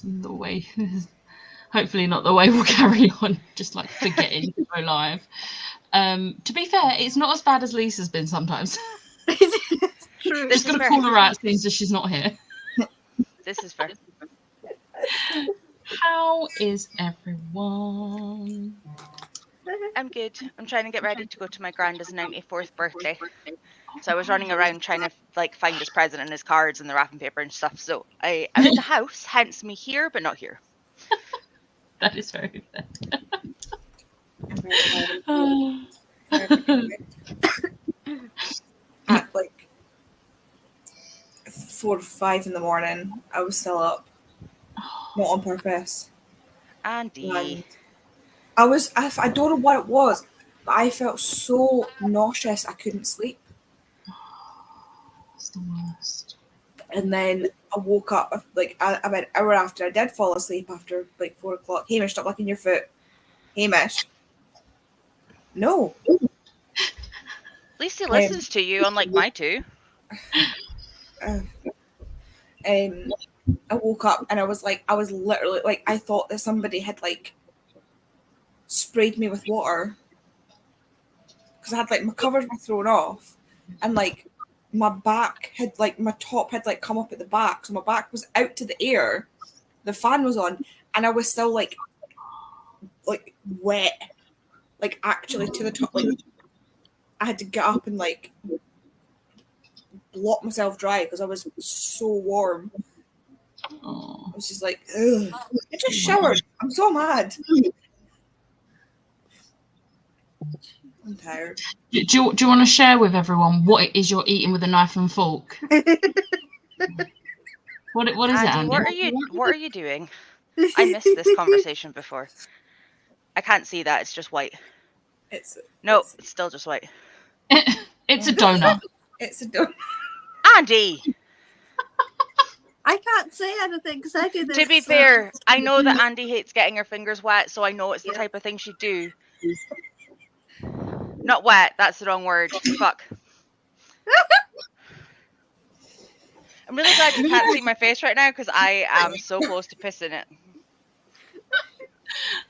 The way, hopefully not the way we'll carry on, just like forgetting to go live. To be fair, it's not as bad as Lisa's been sometimes. True. Just got to call her out since she's not here. This is fair. How is everyone? I'm good. I'm trying to get ready to go to my granda's 94th birthday. So I was running around trying to like find his present and his cards and the wrapping paper and stuff. So I'm in the house, hence me here, but not here. That is very fair. At like 4 or 5 in the morning, I was still up. Not on purpose. Andy. And I don't know what it was, but I felt so nauseous I couldn't sleep. It's the worst. And then I woke up like about an hour after I did fall asleep after like 4 o'clock. Hamish, stop licking your foot. Hamish. No. At least he listens to you, unlike my two. I woke up and I was literally like, I thought that somebody had like sprayed me with water because I had like my covers were thrown off and like my back had like my top had like come up at the back, so my back was out to the air, the fan was on, and I was still like wet, like actually to the top. Like I had to get up and like block myself dry because I was so warm. I was just like, ugh. I just showered. I'm so mad. I'm tired. Do you want to share with everyone what it is you're eating with a knife and fork? What is it, Andy? What are you doing? I missed this conversation before. I can't see that. It's just white. It's still just white. It's a donut. It's a donut. Andy! I can't say anything because I do this. To be fair, I know that Andy hates getting her fingers wet, so I know it's the type of thing she'd do. Not wet, that's the wrong word. Fuck. I'm really glad you can't see my face right now because I am so close to pissing it.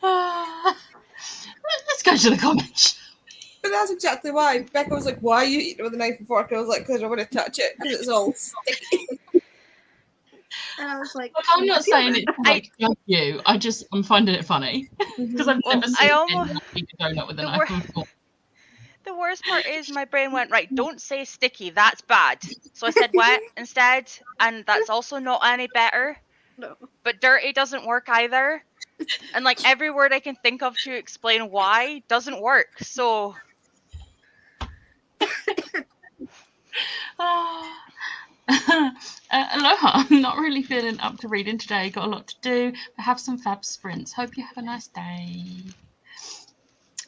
Let's go to the comments. But that's exactly why. Becca was like, why are you eating with a knife and fork? I was like, because I want to touch it because it's all sticky. And I was like, I'm not saying it to like judge you. I'm finding it funny because I've never seen anyone eat a donut with a knife and fork. The worst part is my brain went, right, don't say sticky, that's bad. So I said wet instead, and that's also not any better. No. But dirty doesn't work either. And like every word I can think of to explain why doesn't work. So Aloha. I'm not really feeling up to reading today. Got a lot to do, but have some fab sprints. Hope you have a nice day.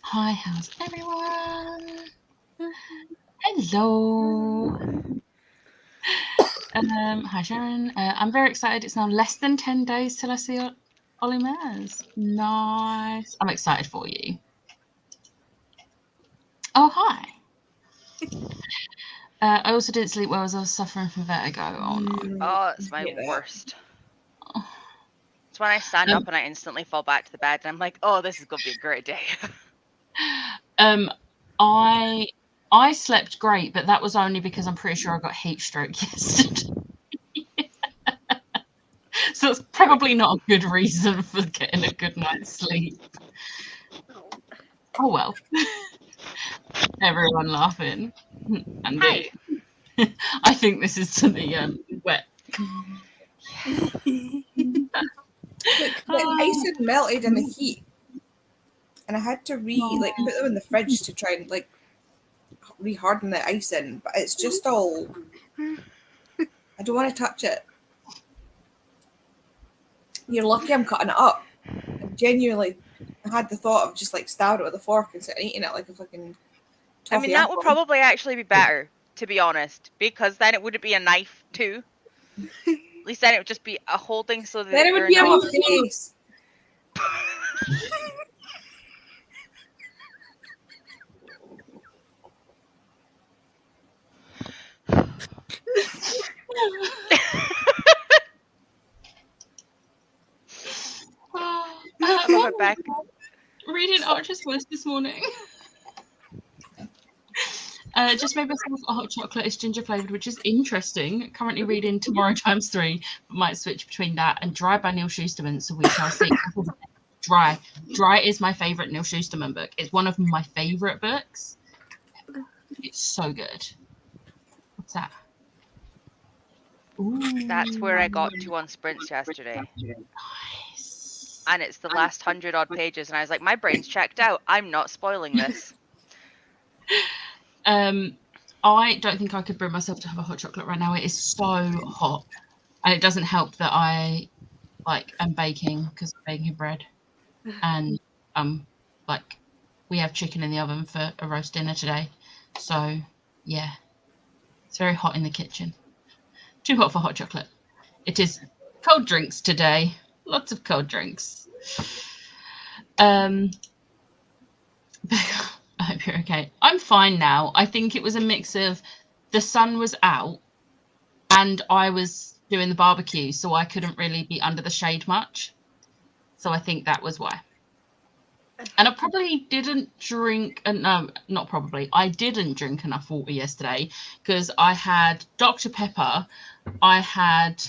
Hi, how's everyone? Hello. Hi, Sharon. I'm very excited. It's now less than 10 days till I see Ollie Mers. Nice. I'm excited for you. Oh, hi. I also didn't sleep well as I was suffering from vertigo. Oh, no. Oh, it's my worst. It's when I stand up and I instantly fall back to the bed and I'm like, oh, this is going to be a great day. I slept great, but that was only because I'm pretty sure I got heat stroke yesterday. So it's probably not a good reason for getting a good night's sleep. Oh well. Everyone laughing. And Hi. I think this is to the wet. The ice had melted in the heat, and I had to put them in the fridge to try and like reharden the ice in, but it's just all. I don't want to touch it. You're lucky I'm cutting it up. I genuinely had the thought of just like stabbing it with a fork and sitting eating it like a fucking. I mean, that would probably actually be better, to be honest, because then it wouldn't be a knife too. At least then it would just be a holding so that. Then it would be on my face. love it, Beck. Reading Archer's voice this morning. Just made myself a hot chocolate. It's ginger flavoured, which is interesting. Currently reading Tomorrow Times 3, but might switch between that and Dry by Neil Shusterman, so we shall see. Dry is my favourite Neil Shusterman book. It's one of my favourite books. It's so good. What's that? Ooh, That's where I got to on sprints yesterday. nice. And it's the last 100 odd pages, and I was like, my brain's checked out. I'm not spoiling this. I don't think I could bring myself to have a hot chocolate right now. It is so hot, and it doesn't help that I am baking because I'm baking bread, and we have chicken in the oven for a roast dinner today. So yeah, it's very hot in the kitchen. Too hot for hot chocolate. It is cold drinks today. Lots of cold drinks. I hope you're okay. I'm fine now. I think it was a mix of the sun was out and I was doing the barbecue, so I couldn't really be under the shade much. So I think that was why. And I probably didn't drink, I didn't drink enough water yesterday because I had Dr. Pepper, I had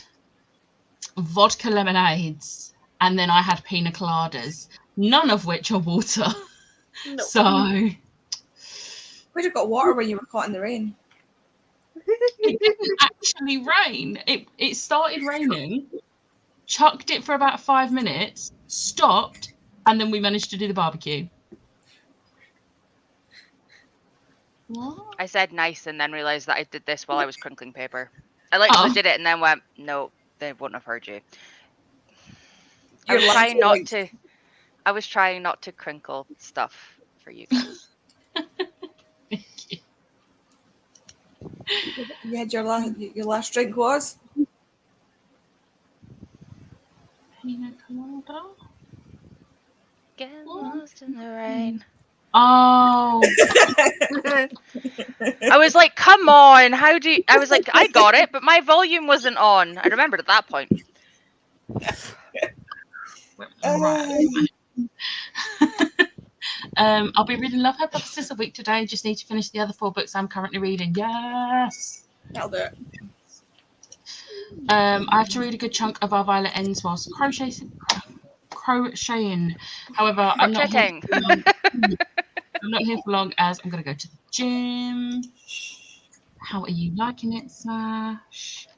vodka lemonades, and then I had pina coladas, none of which are water. No. So We'd have got water when you were caught in the rain. it didn't actually rain. It started raining, chucked it for about 5 minutes, stopped, and then we managed to do the barbecue. What? I said nice and then realised that I did this while I was crinkling paper. I literally did it and then went, no, they wouldn't have heard you. I was trying not to crinkle stuff for you guys. Thank you. You had your last drink was? Pina colada? Get lost in the rain. Oh, I was like, come on, how do you... I was like, I got it, but my volume wasn't on. I remembered at that point. right. I'll be reading Love Hypothesis a week today. Just need to finish the other 4 books I'm currently reading. Yes. That'll do it. I have to read a good chunk of Our Violet Ends whilst crocheting. However, I'm not here for long. I'm not here for long as I'm going to go to the gym. How are you liking it, Slash?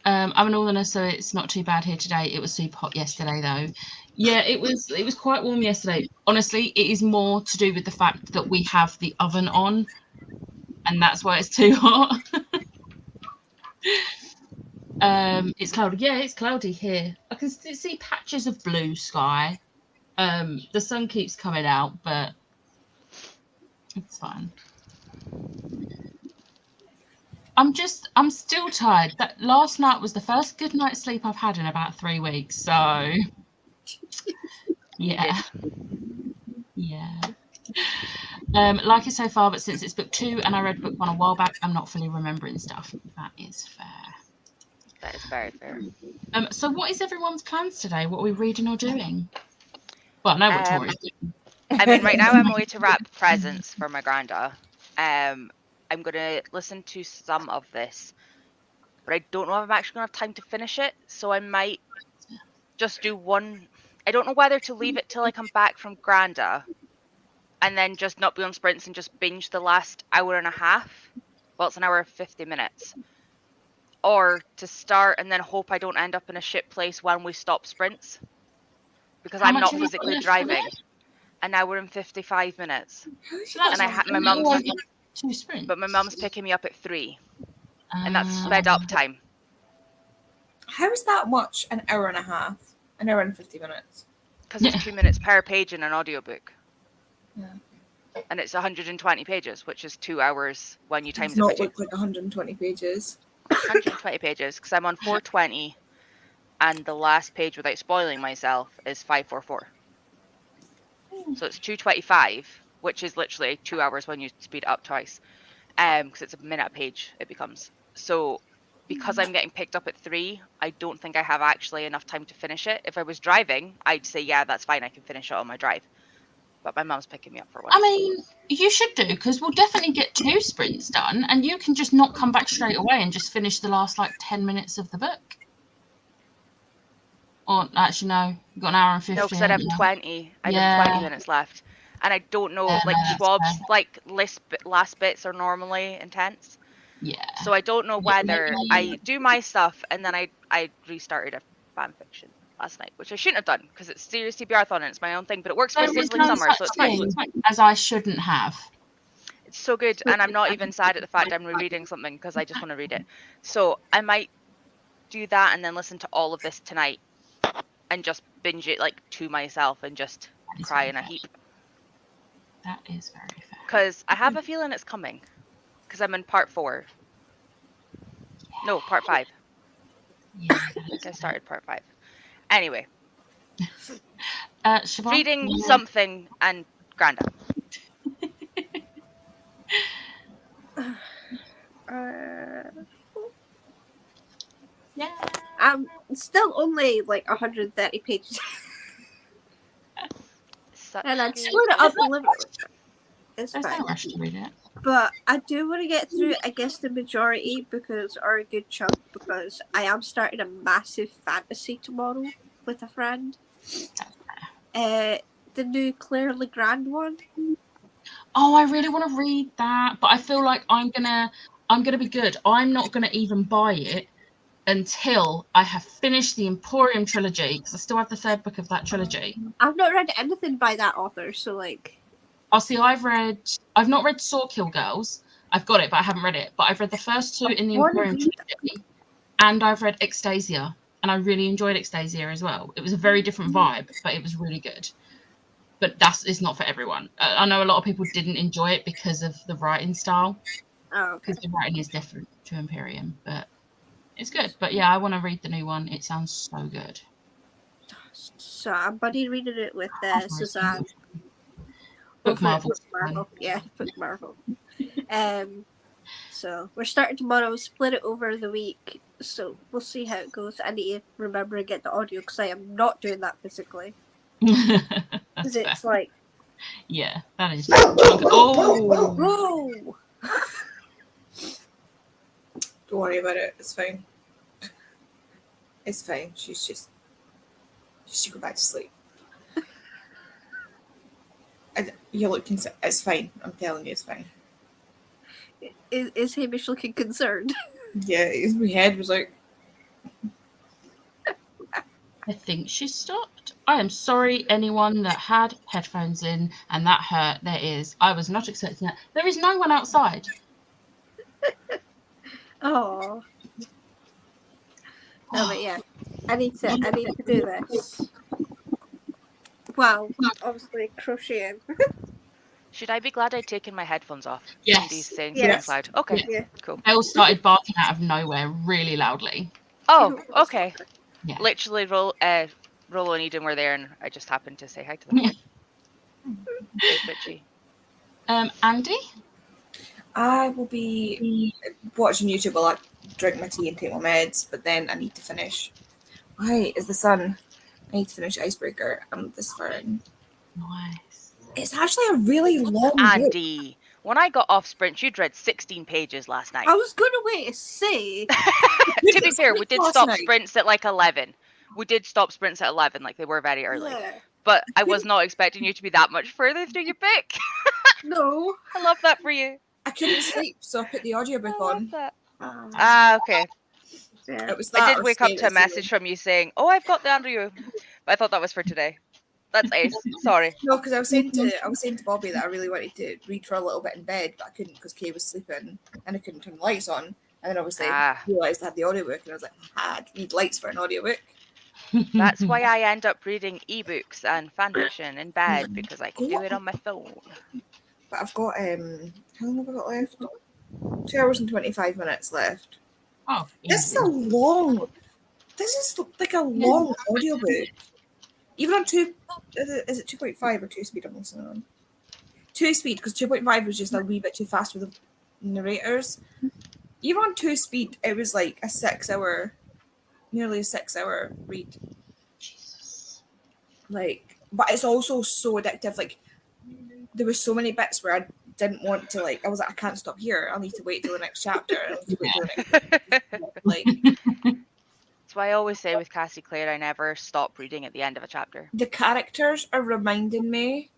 I'm a northerner, so it's not too bad here today. It was super hot yesterday, though. Yeah, it was quite warm yesterday. Honestly, it is more to do with the fact that we have the oven on, and that's why it's too hot. It's cloudy. Yeah, it's cloudy here. I can see patches of blue sky. The sun keeps coming out, but it's fine. I'm still tired. That last night was the first good night's sleep I've had in about 3 weeks. So yeah. Like it so far, but since it's book 2 and I read book 1 a while back, I'm not fully remembering stuff. That is fair. That is very fair. So what is everyone's plans today? What are we reading or doing? Well, I know what Tori's doing. I mean, right now I'm away to wrap presents for my granda. I'm going to listen to some of this, but I don't know if I'm actually going to have time to finish it, so I might just do one. I don't know whether to leave it till I come back from granda and then just not be on sprints and just binge the last hour and a half. Well, it's an hour and 50 minutes. Or to start and then hope I don't end up in a shit place when we stop sprints. Because I'm not physically driving. An hour and 55 minutes. So that's And my mum's 2 sprints. But my mum's picking me up at 3. And that's sped up time. How is that much? An hour and a half? An hour and 50 minutes? Because it's 2 minutes per page in an audiobook. Yeah. And it's 120 pages, which is 2 hours when you times Does it by not 2. look like 120 pages. 120 pages, because I'm on 420, and the last page, without spoiling myself, is 544. So it's 225, which is literally 2 hours when you speed it up twice. Because it's a minute a page, it becomes. So, because I'm getting picked up at 3, I don't think I have actually enough time to finish it. If I was driving, I'd say, yeah, that's fine. I can finish it on my drive. But my mum's picking me up for one. I mean, you should do, because we'll definitely get 2 sprints done, and you can just not come back straight away and just finish the last, 10 minutes of the book. Or, actually, no, you've got an hour and 15. No, because I'd have 20. I'd have 20 minutes left. And I don't know, Yeah, that's Schwab's, fair. last bits are normally intense. Yeah. So I don't know whether maybe- I do my stuff and then I restarted a fan fiction last night, which I shouldn't have done because it's Serious TBR-thon and it's my own thing, but it works for There is Sizzling no Summer, such so it's fine. thing as I shouldn't have. It's so good, and I'm not even sad at the fact I'm rereading something because I just want to read it. So I might do that and then listen to all of this tonight and just binge it to myself and just That is cry very in a fair. heap. That is very fair. Because I have a feeling it's coming. Because I'm in part 4. No, part 5. Yeah, I think I started part 5. Anyway, Siobhan, reading you- something and Granda. Yeah. I'm still only 130 pages, Such and I'd good- split it up a little. It's There's fine. no rush to read it. But I do want to get through, I guess, the majority or a good chunk, because I am starting a massive fantasy tomorrow with a friend. The new Claire Legrand one. Oh, I really want to read that, but I feel like I'm gonna be good. I'm not gonna even buy it until I have finished the Emporium trilogy, because I still have the 3rd book of that trilogy. I've not read anything by that author, so I've not read Sawkill Girls. I've got it, but I haven't read it. But I've read the first 2 in the What Emporium have you- trilogy, and I've read Extasia, and I really enjoyed Extasia as well. It was a very different vibe, but it was really good. But it's not for everyone. I know a lot of people didn't enjoy it because of the writing style, oh, okay. because the writing is different to Imperium, but it's good. But yeah, I want to read the new one. It sounds so good. So I'm buddy reading it with Suzanne. Book Over at Marvel. Book Marvel. Yeah, Book Marvel. So we're starting tomorrow, split it over the week. So we'll see how it goes. I need to remember to get the audio because I am not doing that physically. Because That's it's fair. Yeah, that is. Oh, whoa! Don't worry about it. It's fine. It's fine. She should go back to sleep. You look concerned. It's fine. I'm telling you, it's fine. Is Hamish looking concerned? Yeah, my head was like, I think she stopped. I am sorry, anyone that had headphones in and that hurt their ears. I was not expecting that. There is no one outside. Oh. No, but yeah, I need to do this. Well, obviously crocheting. Should I be glad I'd taken my headphones off? Yes. These things Yes. loud. Okay, Yeah. cool. Elle started barking out of nowhere really loudly. Oh, okay. Yeah. Literally, Rollo and Eden were there, and I just happened to say hi to them. Yeah. Hey, bitchy. Andy? I will be watching YouTube while I drink my tea and take my meds, but then I need to finish. Why is the sun? I need to finish Icebreaker. I'm this far in. Nice. It's actually a really long book. Andy, when I got off sprint, you'd read 16 pages last night. I was gonna wait to say. To be fair, we did Last stop night. sprints at 11. We did stop sprints at 11, they were very early. Yeah. But I was not expecting you to be that much further through your book. No. I love that for you. I couldn't sleep, so I put the audiobook I love on. that. Ah, Ah, okay. yeah. It was that I did or wake up stay to a at zero. message from you saying, "Oh, I've got the Andrew," but I thought that was for today. That's ace. Sorry. No, because I was saying to Bobby that I really wanted to read for a little bit in bed, but I couldn't because Kay was sleeping and I couldn't turn the lights on. And then obviously I realised I had the audiobook and I was like, I need lights for an audiobook. That's why I end up reading ebooks and fanfiction in bed because I can do it on my phone. But I've got how long have I got left? 2 hours and 25 minutes left. Oh, This is a long. This is like a long audiobook. Even on is it 2.5 or 2 speed I'm listening on? 2 speed, because 2.5 was just a wee bit too fast with the narrators. Even on 2 speed, it was like a 6 hour, nearly a 6 hour read. Jesus. Like, but it's also so addictive. Like, there were so many bits where I didn't want to, like, I was like, I can't stop here. I'll need to wait till the next chapter. I'll need to wait till the next like That's why I always say with Cassie Clare, I never stop reading at the end of a chapter. the characters are reminding me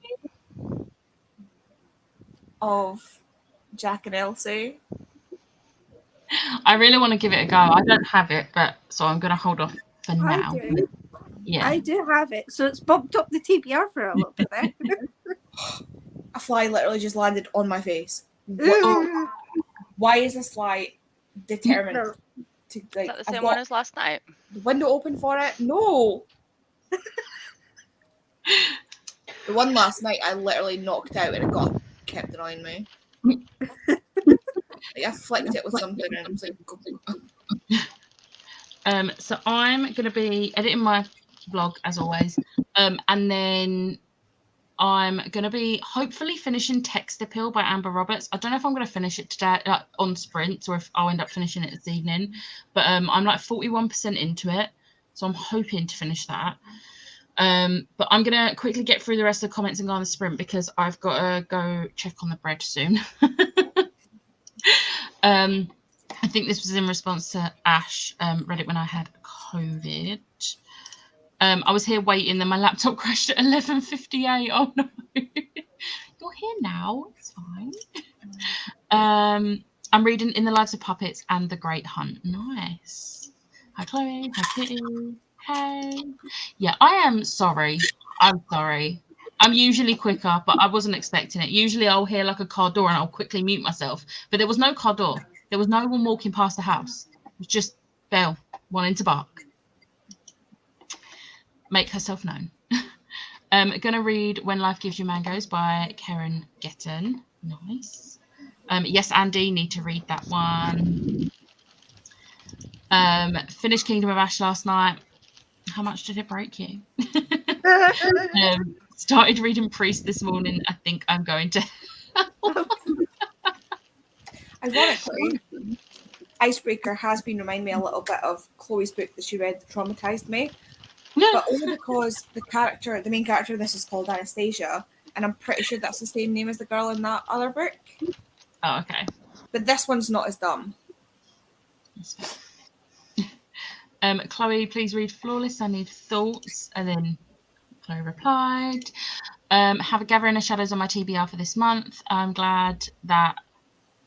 of Jack and Elsie. I really want to give it a go. I don't have it, but so I'm going to hold off for I now. do. Yeah. I do have it, so it's bumped up the TBR for a little bit there. A fly literally just landed on my face. What, why is this fly determined No. to, Is like, that the I've same got one as last night? the window open for it? No. The one last night I literally knocked out and it kept annoying me. Like, I flicked it with something and it was like, So I'm going to be editing my blog as always, and then I'm going to be hopefully finishing Text Appeal by Amber Roberts. I don't know if I'm going to finish it today on sprints or if I'll end up finishing it this evening, but I'm like 41% into it, so I'm hoping to finish that. But I'm going to quickly get through the rest of the comments and go on the sprint because I've got to go check on the bread soon. I think this was in response to Ash, read it when I had COVID. I was here waiting, then my laptop crashed at 11:58. Oh no. You're here now, it's fine. I'm reading In the Lives of Puppets and The Great Hunt. Nice. Hi Chloe, hi Kitty. Hey. Yeah, I am sorry. I'm sorry. I'm usually quicker, but I wasn't expecting it. Usually I'll hear like a car door and I'll quickly mute myself. But there was no car door. There was no one walking past the house. It was just Belle wanting to bark. Make herself known. Going to read When Life Gives You Mangoes by Karen Getton. Nice. Yes, Andy, need to read that one. Finished Kingdom of Ash last night. How much did it break you? Started reading Priest this morning. I think I'm going to. Ironically, Icebreaker has been reminding me a little bit of Chloe's book that she read that traumatized me, but only because the main character of this is called Anastasia, and I'm pretty sure that's the same name as the girl in that other book. Oh, okay. But this one's not as dumb. Chloe, please read Flawless. I need thoughts. And then Chloe replied, have a Gathering of Shadows on my TBR for this month. I'm glad that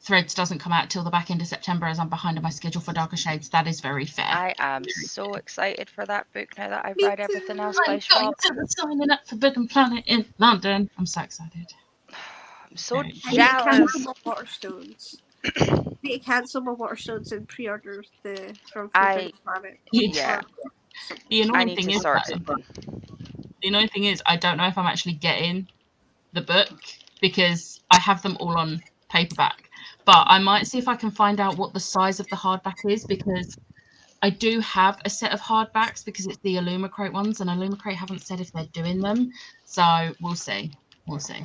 Threads doesn't come out till the back end of September as I'm behind on my schedule for Darker Shades. That is very fair. I am so excited for that book now that I've Me read too. everything else by I'm going Schwab. to the Signing Up Forbidden Planet in London. I'm so excited. I'm so Very I need to cancel jealous. my Waterstones. I need to cancel my Waterstones and pre-order the from I- Forbidden Planet. Yeah, The I annoying need thing to is, sort though, something. the annoying thing is, I don't know if I'm actually getting the book because I have them all on paperback. But I might see if I can find out what the size of the hardback is because I do have a set of hardbacks because it's the Illumicrate ones, and Illumicrate haven't said if they're doing them. So we'll see. We'll see.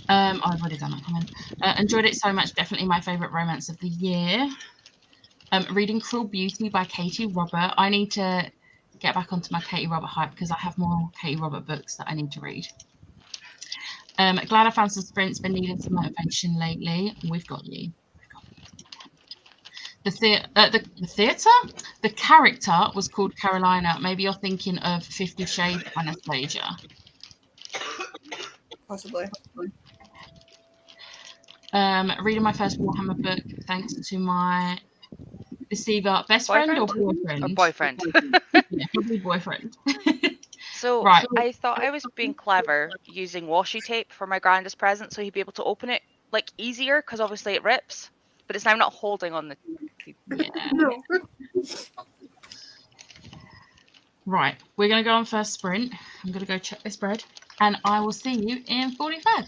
I've already done that comment. Enjoyed it so much. Definitely my favourite romance of the year. Reading Cruel Beauty by Katie Robert. I need to get back onto my Katie Robert hype because I have more Katie Robert books that I need to read. Glad I found some sprints. Been needing some motivation lately. We've got you. The theatre? The character was called Carolina. Maybe you're thinking of 50 Shades Anastasia. Possibly. Reading my first Warhammer book thanks to my deceiver best friend or boyfriend? A boyfriend. Yeah, probably boyfriend. So Right. I thought I was being clever using washi tape for my grandest present so he'd be able to open it like easier because obviously it rips, but it's now not holding on the. Yeah. No. Right. We're going to go on first sprint. I'm going to go check this bread and I will see you in 45.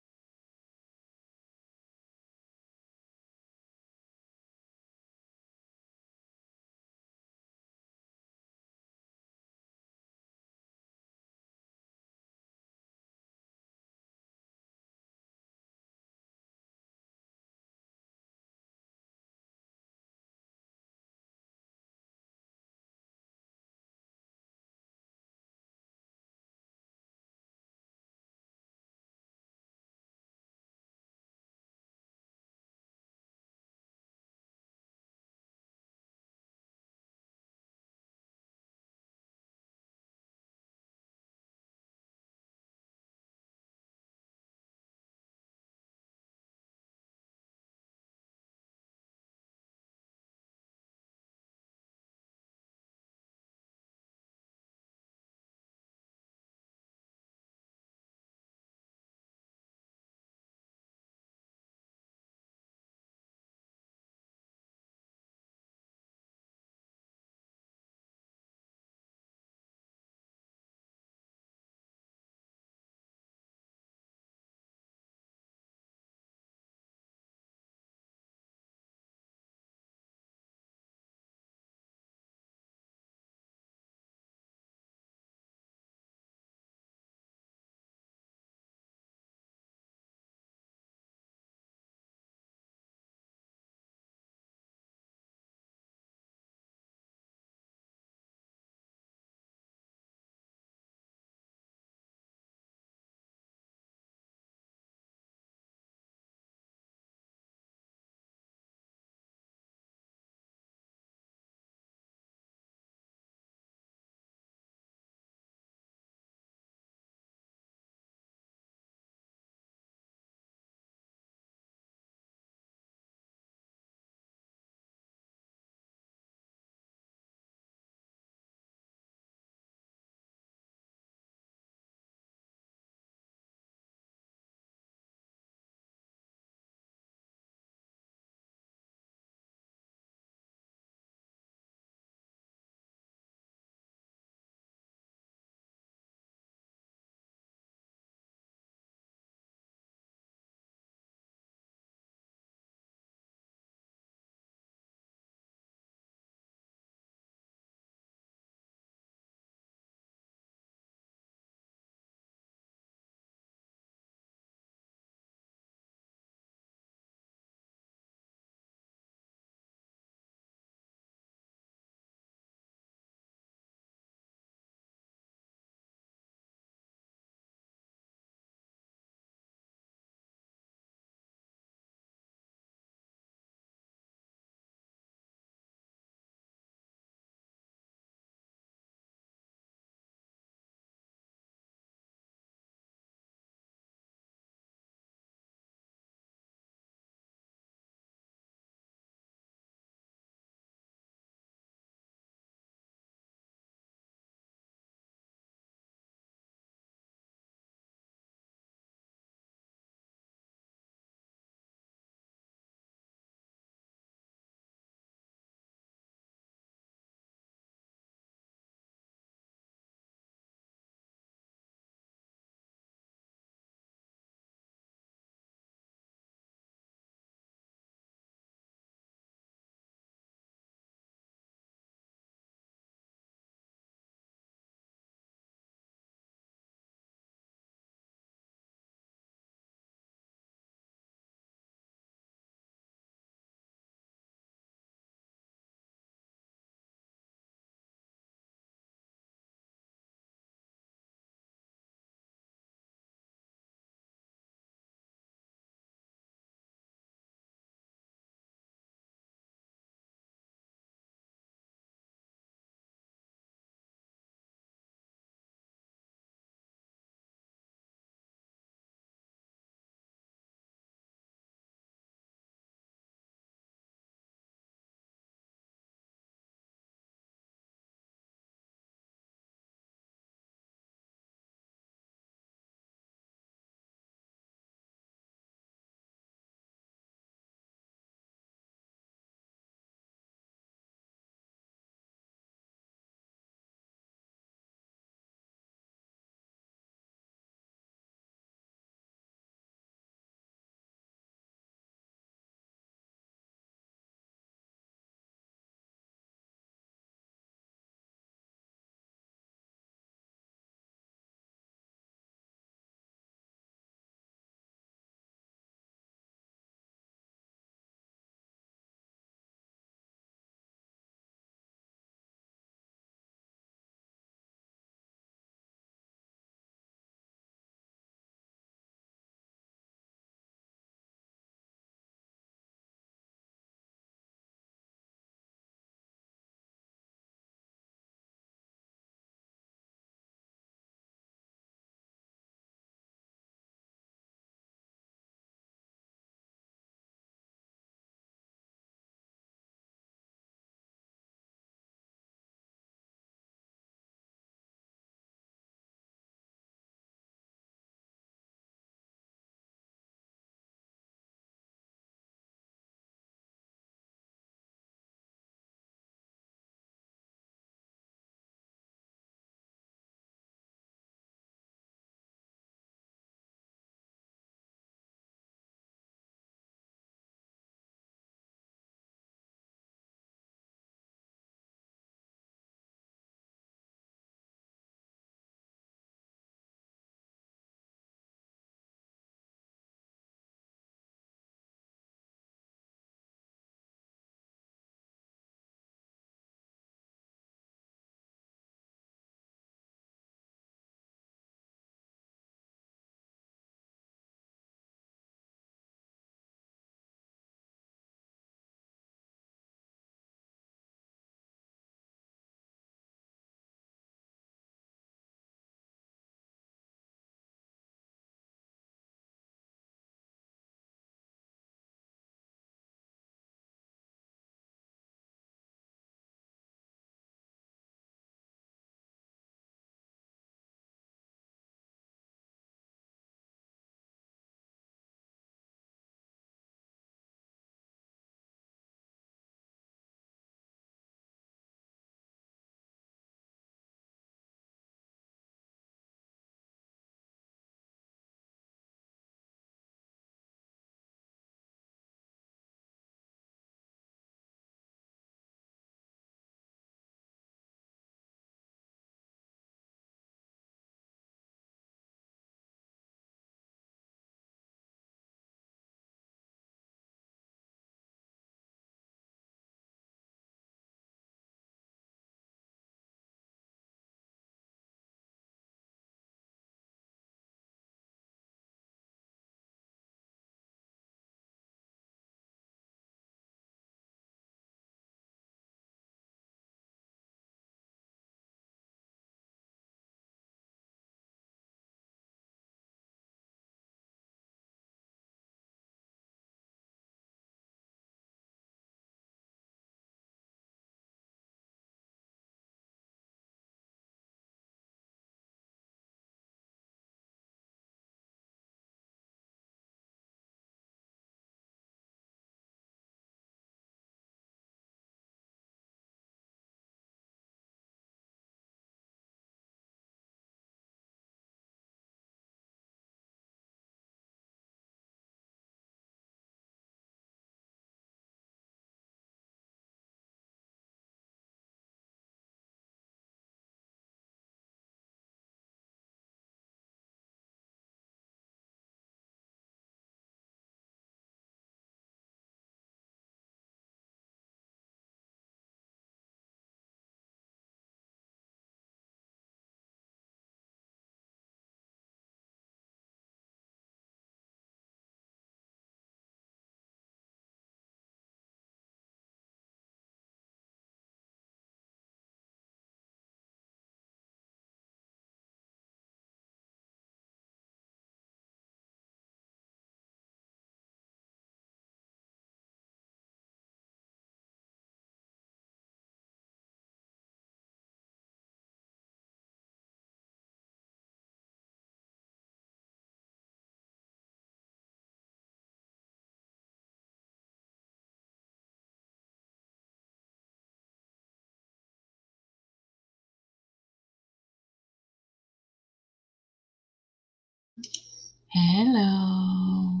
Hello.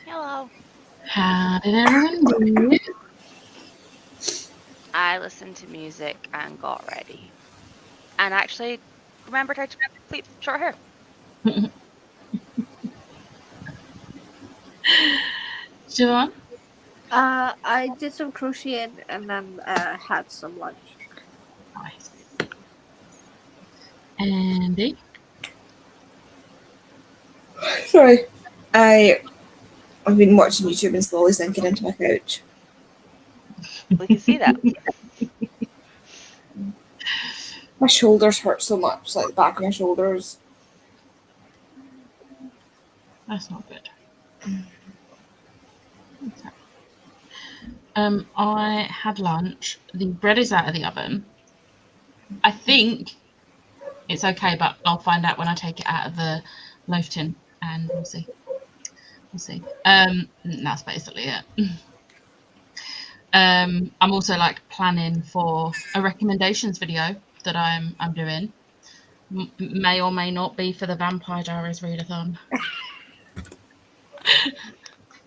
Hello. How did everyone do? I listened to music and got ready. And actually remembered how to pleat short hair. Siobhan? I did some crocheting and then had some lunch. Nice. Andy? Sorry. I've been watching YouTube and slowly sinking into my couch. We can see that. My shoulders hurt so much, like the back of my shoulders. That's not good. Okay. I had lunch. The bread is out of the oven. I think it's okay, but I'll find out when I take it out of the loaf tin, and we'll see. We'll see. That's basically it. I'm also like planning for a recommendations video that I'm doing. May or may not be for the Vampire Diaries readathon.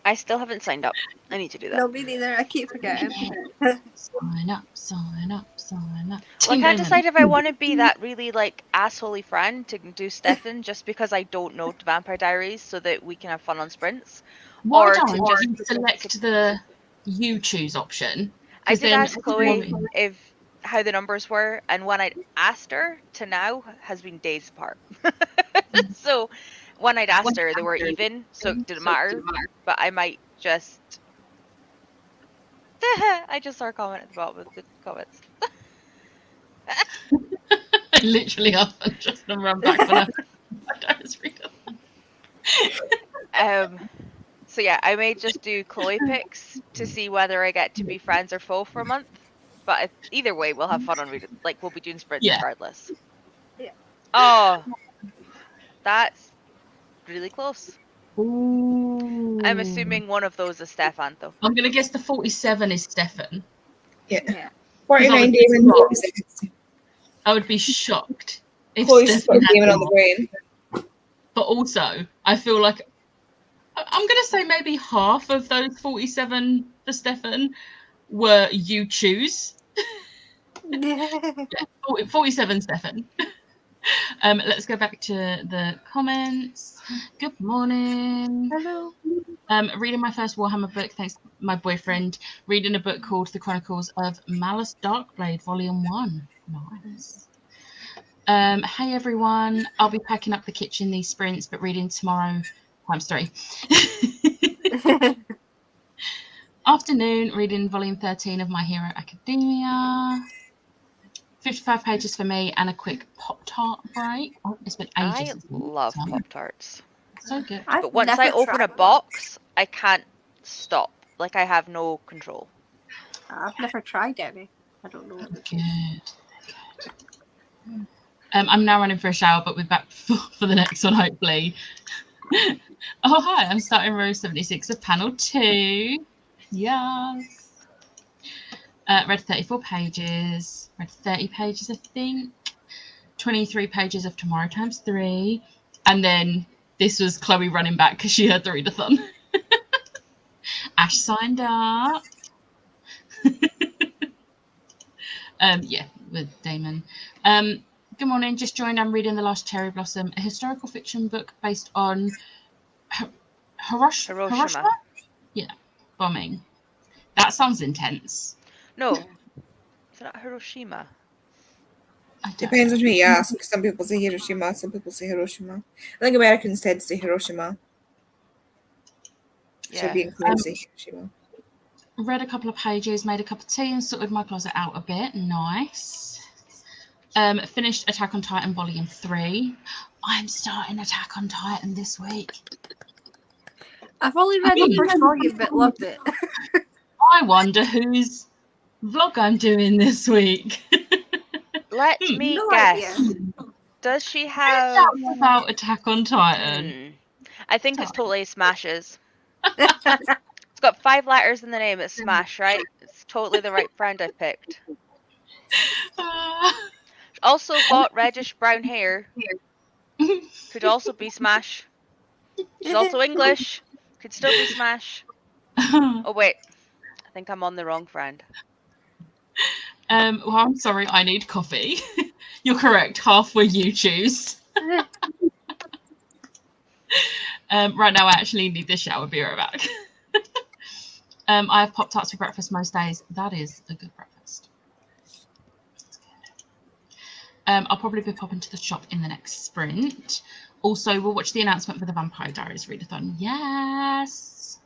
I still haven't signed up. I need to do that. No, me neither. I keep forgetting. Sign up, sign up, sign up. Well, I Team can't Damon. decide if I want to be that really like assholey friend to do Stefan just because I don't know Vampire Diaries so that we can have fun on sprints. Why or don't to you just- select the you choose option? I 'Cause did then ask Chloe everyone- if how the numbers were, and when I'd asked her to now has been days apart. So when I'd asked her, they were even, so it didn't matter. But I might just. I just saw a comment at the bottom of the comments. I literally often just to run back when I was reading. So yeah, I may just do Chloe picks to see whether I get to be friends or foe for a month. But either way, we'll have fun on reading. Like we'll be doing sprints Yeah. regardless. Yeah. Oh, that's really close. Ooh. I'm assuming one of those is Stefan though. I'm gonna guess the 47 is Stefan. Yeah. Yeah. 49 days and 46. I would be shocked if Chloe's Stefan got had Damon on more. the brain. But also, I feel like I'm gonna say maybe half of those 47 for Stefan were you choose. 47 Stefan. Let's go back to the comments. Good morning. Hello. Reading my first Warhammer book thanks to my boyfriend. Reading a book called The Chronicles of Malice Darkblade, Volume 1. Nice. Hey everyone. I'll be packing up the kitchen these sprints, but reading tomorrow times 3. Afternoon, reading Volume 13 of My Hero Academia. 55 pages for me and a quick Pop-Tart break. Oh, it's been ages. I since love I've done. Pop-Tarts. So good. I've But once never I open tried a box, I can't stop. Like I have no control. one. I've never tried any. I don't know what it is. Good. I'm now running for a shower, but we're back for the next one, hopefully. Oh, hi. I'm starting row 76 of panel 2. Yes. Read 34 pages. Read 30 pages, I think. 23 pages of Tomorrow times 3. And then this was Chloe running back because she heard the readathon. Ash signed up. Yeah, with Damon. Good morning. Just joined. I'm reading The Last Cherry Blossom, a historical fiction book based on Hiroshima. Yeah, bombing. That sounds intense. No, it's not Hiroshima. I don't Depends on who you ask. Some people say Hiroshima, some people say Hiroshima. I think Americans tend to say Hiroshima. So Yeah. being clear, say Hiroshima. Read a couple of pages, made a cup of tea, and sorted my closet out a bit. Nice. Finished Attack on Titan Volume 3. I'm starting Attack on Titan this week. I've only read the first volume but loved it. I wonder whose vlog I'm doing this week. Let me No guess. idea. Does she That's have? about Attack on Titan. I think it's totally Smashes. It's got 5 letters in the name. It's Smash, right? It's totally the right friend I picked. Also got reddish brown hair. Could also be Smash. She's also English. Could still be Smash. Oh wait, I think I'm on the wrong friend. Well, I'm sorry, I need coffee. You're correct. Half were you choose. Right now, I actually need this shower. Be right back. I have Pop-Tarts for breakfast most days. That is a good breakfast. I'll probably be popping to the shop in the next sprint. Also, we'll watch the announcement for the Vampire Diaries readathon. Yes.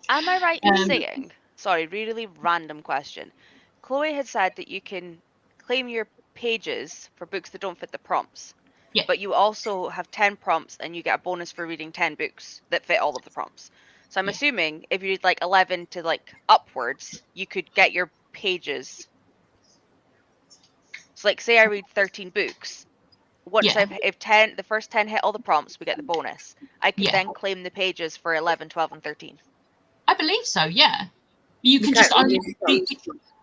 Am I right in saying? Sorry, really random question. Chloe had said that you can claim your pages for books that don't fit the prompts. Yeah. But you also have 10 prompts and you get a bonus for reading 10 books that fit all of the prompts. So I'm Yeah. assuming if you read like 11 to like upwards, you could get your pages. So like say I read 13 books. Once Yeah. if the first 10 hit all the prompts, we get the bonus. I could Yeah. then claim the pages for 11, 12 and 13. I believe so. Yeah. You can can't just only use prompts.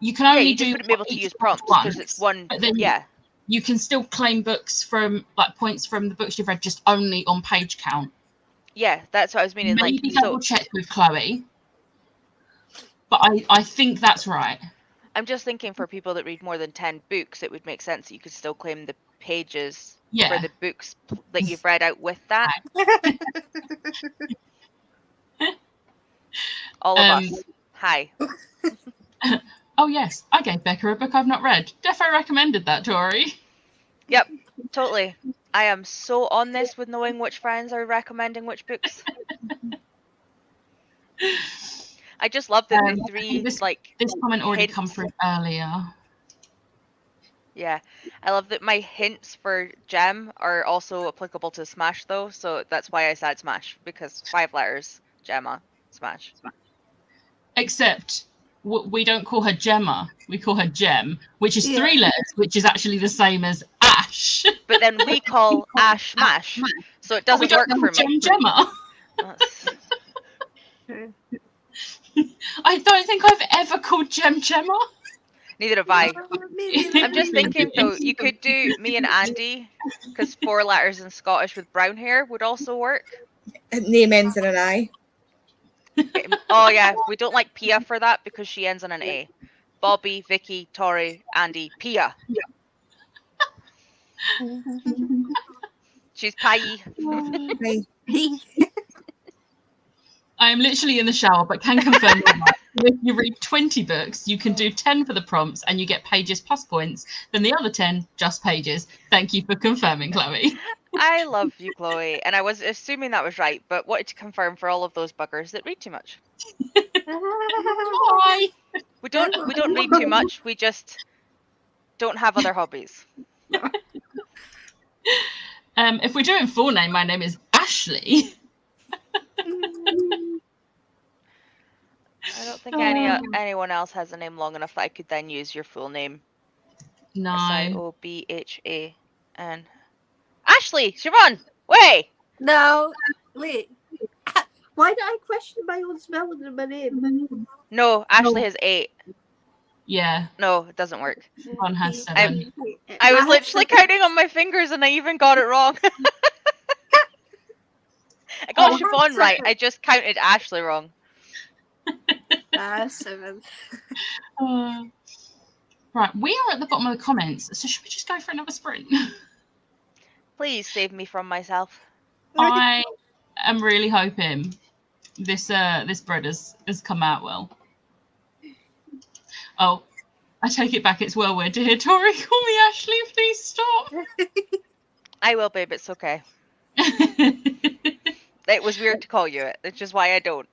you can Yeah, only you just do wouldn't be able to each use prompt prompts because once, it's one. but then Yeah. you can still claim books from like points from the books you've read just only on page count. Yeah, that's what I was meaning. Maybe Like, double check with Chloe, but I think that's right. I'm just thinking for people that read more than 10 books, it would make sense that you could still claim the pages for Yeah. the books that you've read out with that. All of us. Hi. Oh yes, I gave Becca a book I've not read. Defo recommended that, Tori. Yep, totally. I am so on this with knowing which friends are recommending which books. I just love that the three, this comment already hints. come through earlier. Yeah, I love that my hints for Gem are also applicable to Smash though, so that's why I said Smash, because 5 letters, Gemma, Smash. Except we don't call her Gemma, we call her Gem, which is 3 Yeah. letters, which is actually the same as Ash. But then we call Ash Smash, so it But we doesn't don't work call for me. Gemma. That's- I don't think I've ever called Gemma. Neither have I. Maybe I'm just thinking though, you could do me and Andy, because 4 letters in Scottish with brown hair would also work. Name ends in an I. Oh yeah, we don't like Pia for that because she ends in an A. Bobby, Vicky, Tori, Andy, Pia. She's Pie. Hi. I am literally in the shower, but can confirm that if you read 20 books, you can do 10 for the prompts and you get pages plus points, then the other 10, just pages. Thank you for confirming, Chloe. I love you, Chloe, and I was assuming that was right, but wanted to confirm for all of those buggers that read too much. Bye. We don't read too much. We just don't have other hobbies. If we're doing full name, my name is Ashley. I don't think anyone else has a name long enough that I could then use your full name. No. Siobhan. Ashley, Siobhan, way. No, wait. Why did I question my own spelling of my name? No, Ashley has 8. Yeah, No, it doesn't work. one has 7. I was have literally 7. counting on my fingers and I even got it wrong. I got Oh, Siobhan right. 7. I just counted Ashley wrong. 7. Right, we are at the bottom of the comments, so should we just go for another sprint? Please save me from myself. I am really hoping this bread has come out well. Oh, I take it back. It's well weird to hear Tori call me Ashley. Please stop. I will, babe. It's okay. It was weird to call you it, which is why I don't.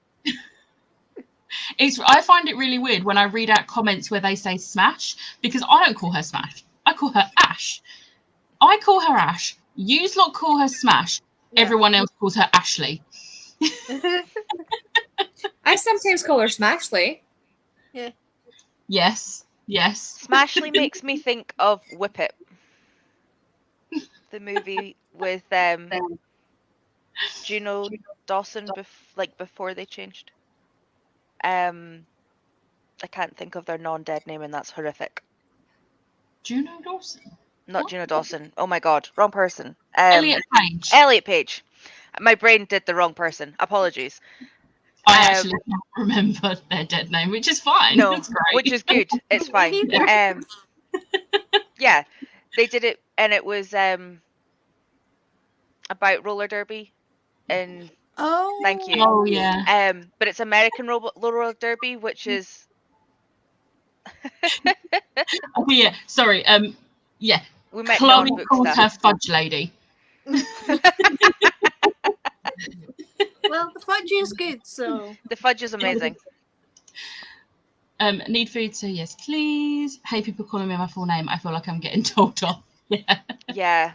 I find it really weird when I read out comments where they say Smash, because I don't call her Smash. I call her Ash. I call her Ash. You lot call her Smash. Yeah. Everyone else calls her Ashley. I sometimes call her Smashley. Yes. Smashly makes me think of Whip It, the movie with Juno Dawson, before they changed. I can't think of their non-dead name, and that's horrific. Juno Dawson. Not Gina Dawson. Oh my god, wrong person. Elliot Page. Elliot Page. My brain did the wrong person. Apologies. I actually can't remember their dead name, which is fine. No, It's great. which is good. It's fine. Yeah, they did it, and it was about roller derby, and Oh. thank you. Oh yeah. But it's American roller derby, which is Oh yeah. Sorry. Yeah. we met Chloe non-book called stuff. her Fudge Lady. Well, the fudge is good, so. The fudge is amazing. Need food, so yes, please. Hey, people calling me my full name. I feel like I'm getting told off. Yeah. Yeah.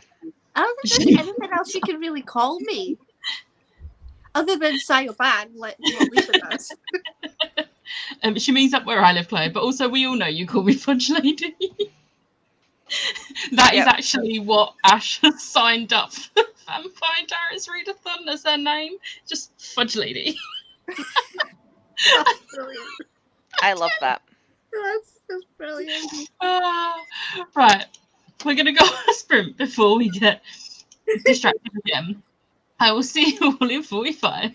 I don't think there's anything else you can really call me. Other than Sayoban, like what Lisa does. She means up where I live, Chloe, but also we all know you call me Fudge Lady. That is actually what Ash has signed up for Vampire Diaries Readathon as their name. Just Fudge Lady. That's brilliant. I love that. That's brilliant. Right. We're going to go on a sprint before we get distracted again. I will see you all in 45.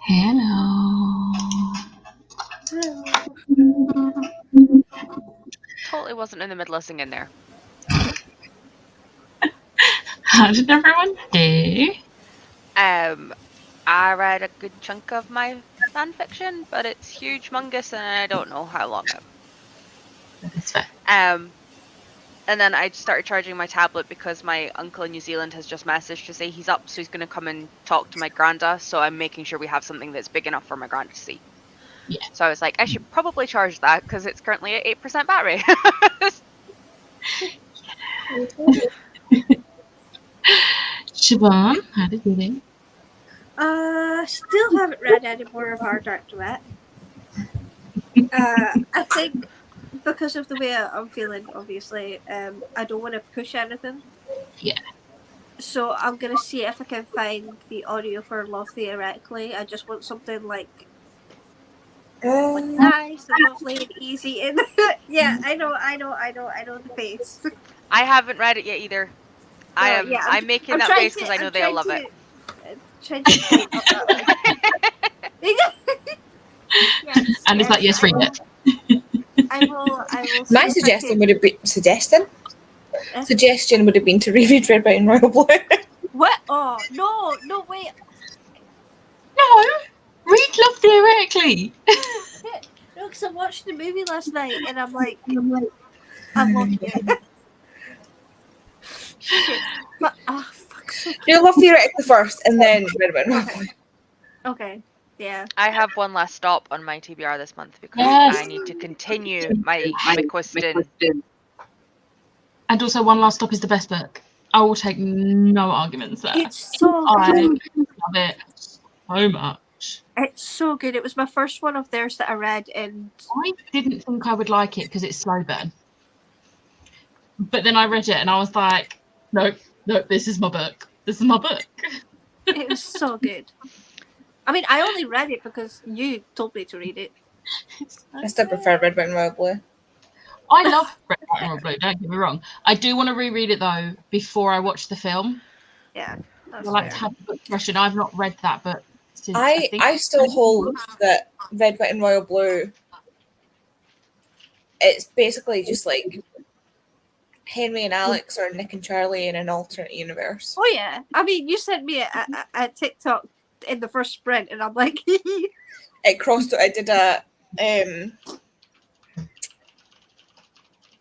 Hello. Totally wasn't in the middle of singing there. How did everyone do? I read a good chunk of my fan fiction, but it's huge mungus and I don't know how long That's fair. and then I started charging my tablet because my uncle in New Zealand has just messaged to say he's up, so he's going to come and talk to my granda. So I'm making sure we have something that's big enough for my granda to see. Yeah. So I was like, I should probably charge that because it's currently at 8% battery. Siobhan, how did you do? Still haven't read any more of Our Dark Duet. I think because of the way I'm feeling, obviously, I don't want to push anything. Yeah. So I'm gonna see if I can find the audio for Love Theoretically. I just want something like nice and lovely and easy. And yeah, I know the face. I haven't read it yet either. I'm making that face because I know they'll love it. Trying to think of that one. Yes, And is that yes, read it? I will. My suggestion would have been to reread Red, White and Royal Blue. What? Oh no, wait. No, read Love Theoretically. No, because I watched the movie last night and I'm like, I loved it. Shit. But fuck. Do Love Theoretically first, and then Red, White and Royal Blue. Okay. Yeah. I have one last stop on my TBR this month because Yes. I need to continue my McQuiston. And also, One Last Stop is the best book. I will take no arguments there. It's so I good. love it so much. It's so good. It was my first one of theirs that I read, and I didn't think I would like it because it's slow burn. But then I read it and I was like, nope, this is my book. This is my book. it was so good. I mean, I only read it because you told me to read it. I still prefer Red, White and Royal Blue. I love Red, White and Royal Blue, don't get me wrong. I do want to reread it though before I watch the film. Yeah. That's I like to fair. have the book fresh, and I've not read that book since I still hold that Red, White and Royal Blue, it's basically just like Henry and Alex or Nick and Charlie in an alternate universe. Oh yeah. I mean, you sent me a TikTok in the first sprint, and I'm like, It crossed. I did a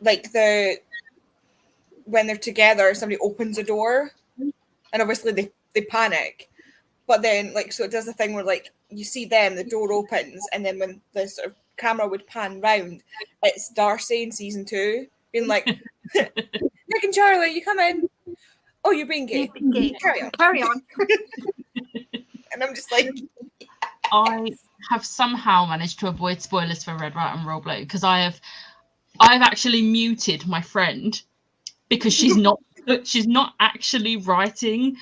like when they're together, somebody opens a door, and obviously they panic, but then like so it does a thing where like you see them, the door opens, and then when the sort of camera would pan round, it's Darcy in season 2 being like, Nick and Charlie, you come in. Oh, you're being gay. Carry on. Carry on. And I'm just like, I have somehow managed to avoid spoilers for Red, White and Royal Blue because I've actually muted my friend because she's not actually writing,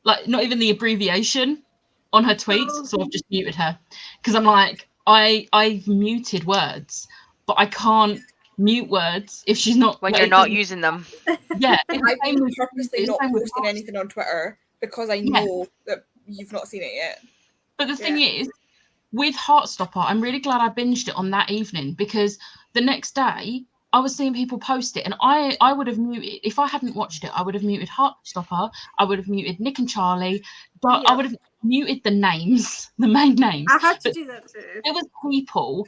like not even the abbreviation on her tweets. So I've just muted her because I'm like, I've muted words, but I can't mute words if she's not When you're not using them. Yeah, I've been purposely it's not the same with posting anything on Twitter because I know that you've not seen it yet. But the thing is, with Heartstopper, I'm really glad I binged it on that evening because the next day I was seeing people post it, and I would have muted if I hadn't watched it. I would have muted Heartstopper. I would have muted Nick and Charlie. But I would have muted the names, the main names. I had to do that too. There was people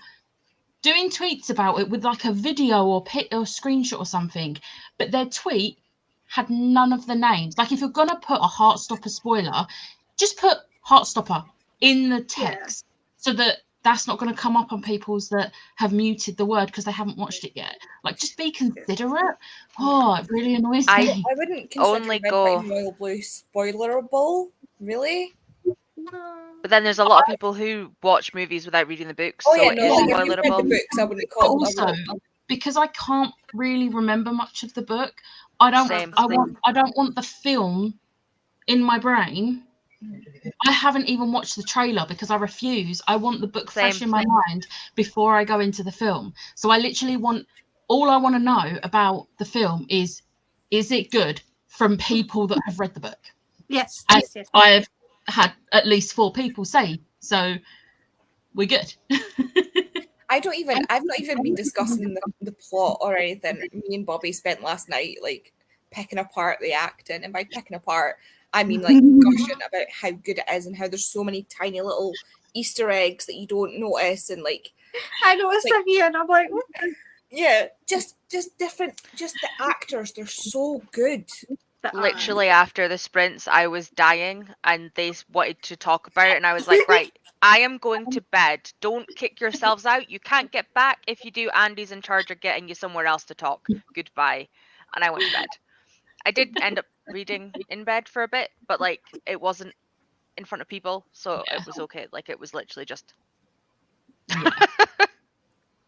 doing tweets about it with like a video or screenshot or something, but their tweet had none of the names. Like if you're gonna put a Heartstopper spoiler, just put Heartstopper in the text so that that's not going to come up on people's that have muted the word because they haven't watched it yet. Like, just be considerate. Oh, it really annoys me. I wouldn't consider Red, White and Royal Blue spoilerable, really. No. But then there's a lot of people who watch movies without reading the books, Oh so yeah, it no, is like, if you've read the spoilerable. books, I wouldn't But call also, because I can't really remember much of the book, I don't want the film in my brain. I haven't even watched the trailer because I refuse. I want the book fresh in my mind before I go into the film. So I literally all I want to know about the film is it good from people that have read the book? Yes. And I've had at least 4 people say So we're good. I've not even been discussing the plot or anything. Me and Bobby spent last night like picking apart the acting, and by picking apart, I mean like gushing about how good it is and how there's so many tiny little Easter eggs that you don't notice, and like I noticed like, a few, and I'm like, what? yeah, just different, just the actors, they're so good. Literally after the sprints, I was dying, and they wanted to talk about it, and I was like, right, I am going to bed. Don't kick yourselves out. You can't get back. If you do, Andy's in charge of getting you somewhere else to talk. Goodbye. And I went to bed. I did end up reading in bed for a bit, but like it wasn't in front of people, so it was okay. Like it was literally just.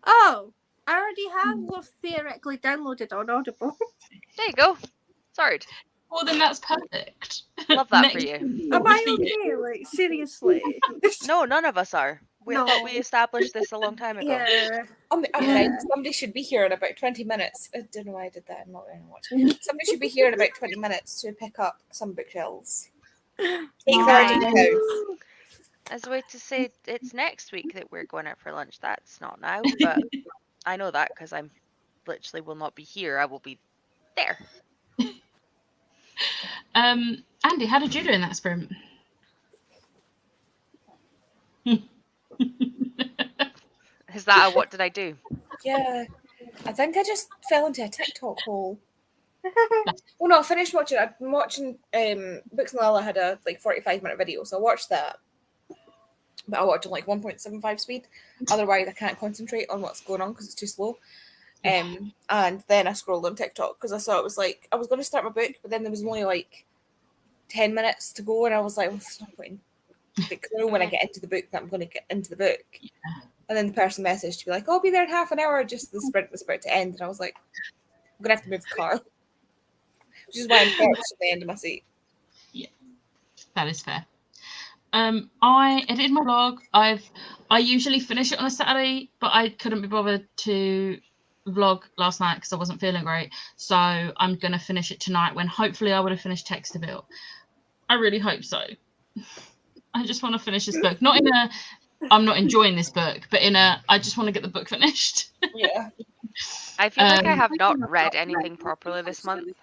Oh, I already have Love theoretically downloaded on Audible. There you go. Sorted. Well, then that's perfect. Love that for you. Am I okay? Like, seriously? No, none of us are. We No. thought we established this a long time ago. Yeah. I'm Yeah. somebody should be here in about 20 minutes. I don't know why I did that. I'm not very much. Somebody should be here in about 20 minutes to pick up some bookshelves. Take Nice. that to the house. As a way to say it's next week that we're going out for lunch. That's not now, but I know that because I'm literally will not be here. I will be there. Andy, how did you do in that sprint? Is that a what did I do? Yeah, I think I just fell into a TikTok hole. Well, no, I finished watching. I've been watching. Books and Lala had a like 45-minute video, so I watched that. But I watched on like 1.75 speed. Otherwise, I can't concentrate on what's going on because it's too slow. And then I scrolled on TikTok because I saw it was like I was going to start my book, but then there was only like 10 minutes to go, and I was like, well, there's no point. Because I know when I get into the book that I'm going to get into the book. Yeah. And then the person messaged to be like, "Oh, I'll be there in half an hour." Just the sprint was about to end, and I was like, "I'm gonna have to move the car," which is why I'm perched at the end of my seat. That is fair. I edited my vlog. I usually finish it on a Saturday, but I couldn't be bothered to vlog last night because I wasn't feeling great. So I'm gonna finish it tonight when hopefully I would have finished Textaville. I really hope so. I just want to finish this book. Not in a I'm not enjoying this book, but in a I just want to get the book finished. Yeah. I feel like I have not read anything properly this month.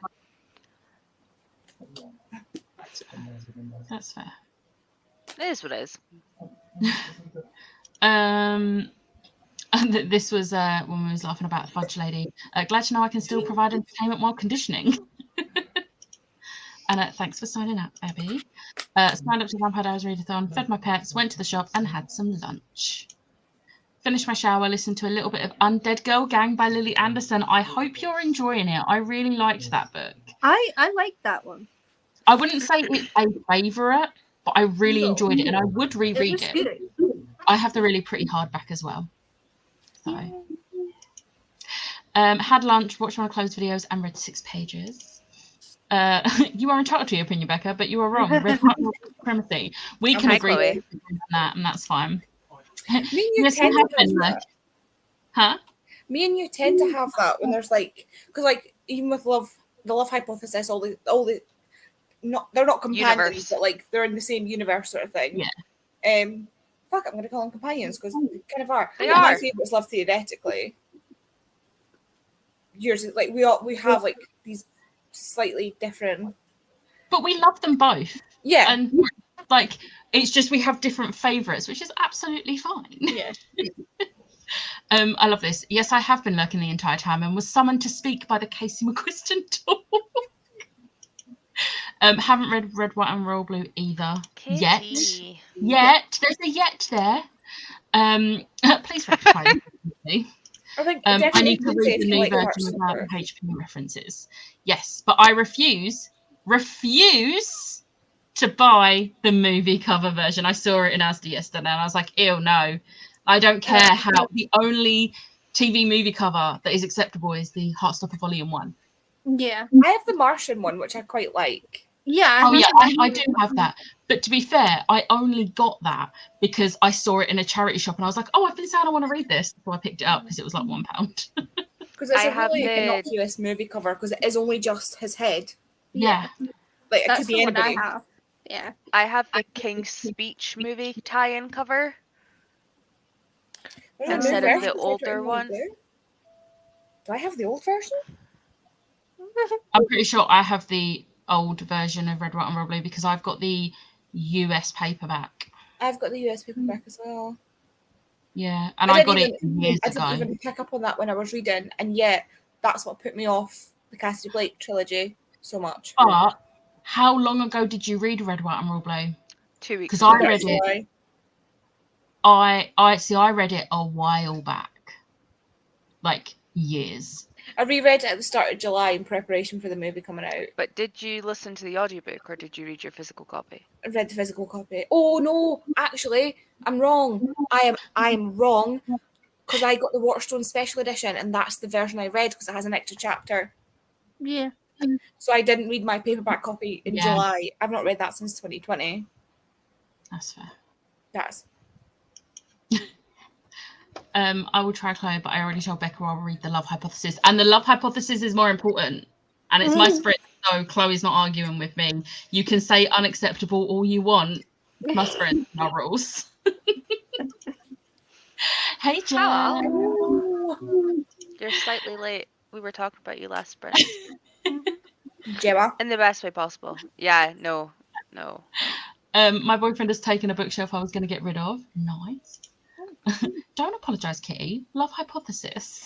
That's fair. It is what it is. And this was when we was laughing about the fudge lady. Glad to know I can still provide entertainment while conditioning. And thanks for signing up, Abby. Signed up to Vampire Diaries Readathon, fed my pets, went to the shop and had some lunch. Finished my shower, listened to a little bit of Undead Girl Gang by Lily Anderson. I hope you're enjoying it. I really liked that book. I like that one. I wouldn't say it's a favourite, but I really enjoyed it and I would reread it. Good. I have the really pretty hardback as well. So, had lunch, watched one of Chloe's videos and read 6 pages. You are entitled to your opinion, Becca, but you are wrong. Read Supremacy. We can Hi, agree Chloe. on that, and that's fine. Me and you Yes, tend we have to have been, that. Huh? Me and you tend to have that when there's like, because like even with the love hypothesis, all the not they're not companions, Universe. but like they're in the same universe sort of thing. Yeah. Fuck, I'm gonna call them companions because they kind of are. They My are. favorite's love theoretically. Yours is like we have like these slightly different. But we love them both. Yeah. And like it's just we have different favourites, which is absolutely fine. Yeah. I love this. Yes, I have been lurking the entire time and was summoned to speak by the Casey McQuiston talk. Haven't read Red, White and Royal Blue either yet. Kitty. Yet. There's a yet there. Please rectify me. I think I definitely need to would say read if the you new like version without Heartstopper. the HP references. Yes, but I refuse to buy the movie cover version. I saw it in Asda yesterday and I was like, ew, no. I don't care how the only TV movie cover that is acceptable is the Heartstopper Volume 1. Yeah. I have the Martian one, which I quite like. Yeah. Oh yeah, I do have that. But to be fair, I only got that because I saw it in a charity shop and I was like, oh, I've been saying I want to read this. So I picked it up because it was like £1. Because it's I a have really the- innocuous movie cover because it is only just his head. Yeah. Like it That's could be the one I anybody. have. Yeah. I have the King's Speech movie tie-in cover. There's a new Instead of version the of Red, older White, and one. Blue. Do I have the old version? I'm pretty sure I have the old version of Red, White and Royal Blue because I've got the US paperback. I've got the US paperback as well. Yeah, and I got it years I didn't ago. even pick up on that when I was reading, and yet that's what put me off the Cassidy Blake trilogy so much. But how long ago did you read Red, White and Royal Blue? 2 weeks Because ago. I read it. I read it a while back, like years. I reread it at the start of July in preparation for the movie coming out. But did you listen to the audiobook or did you read your physical copy? I read the physical copy. Oh no, actually, I'm wrong. I am wrong because I got the Waterstone Special Edition, and that's the version I read because it has an extra chapter. Yeah. So I didn't read my paperback copy in Yeah. July. I've not read that since 2020. That's fair. That's I will try Chloe, but I already told Becca I'll read the Love Hypothesis, and the Love Hypothesis is more important, and it's my sprint. So Chloe's not arguing with me. You can say unacceptable all you want. My sprint, no rules. Hey, Jen. Hello. You're slightly late. We were talking about you last sprint. Gemma. In the best way possible. Yeah, no. My boyfriend has taken a bookshelf I was going to get rid of. Nice. Don't apologise, Kitty. Love Hypothesis.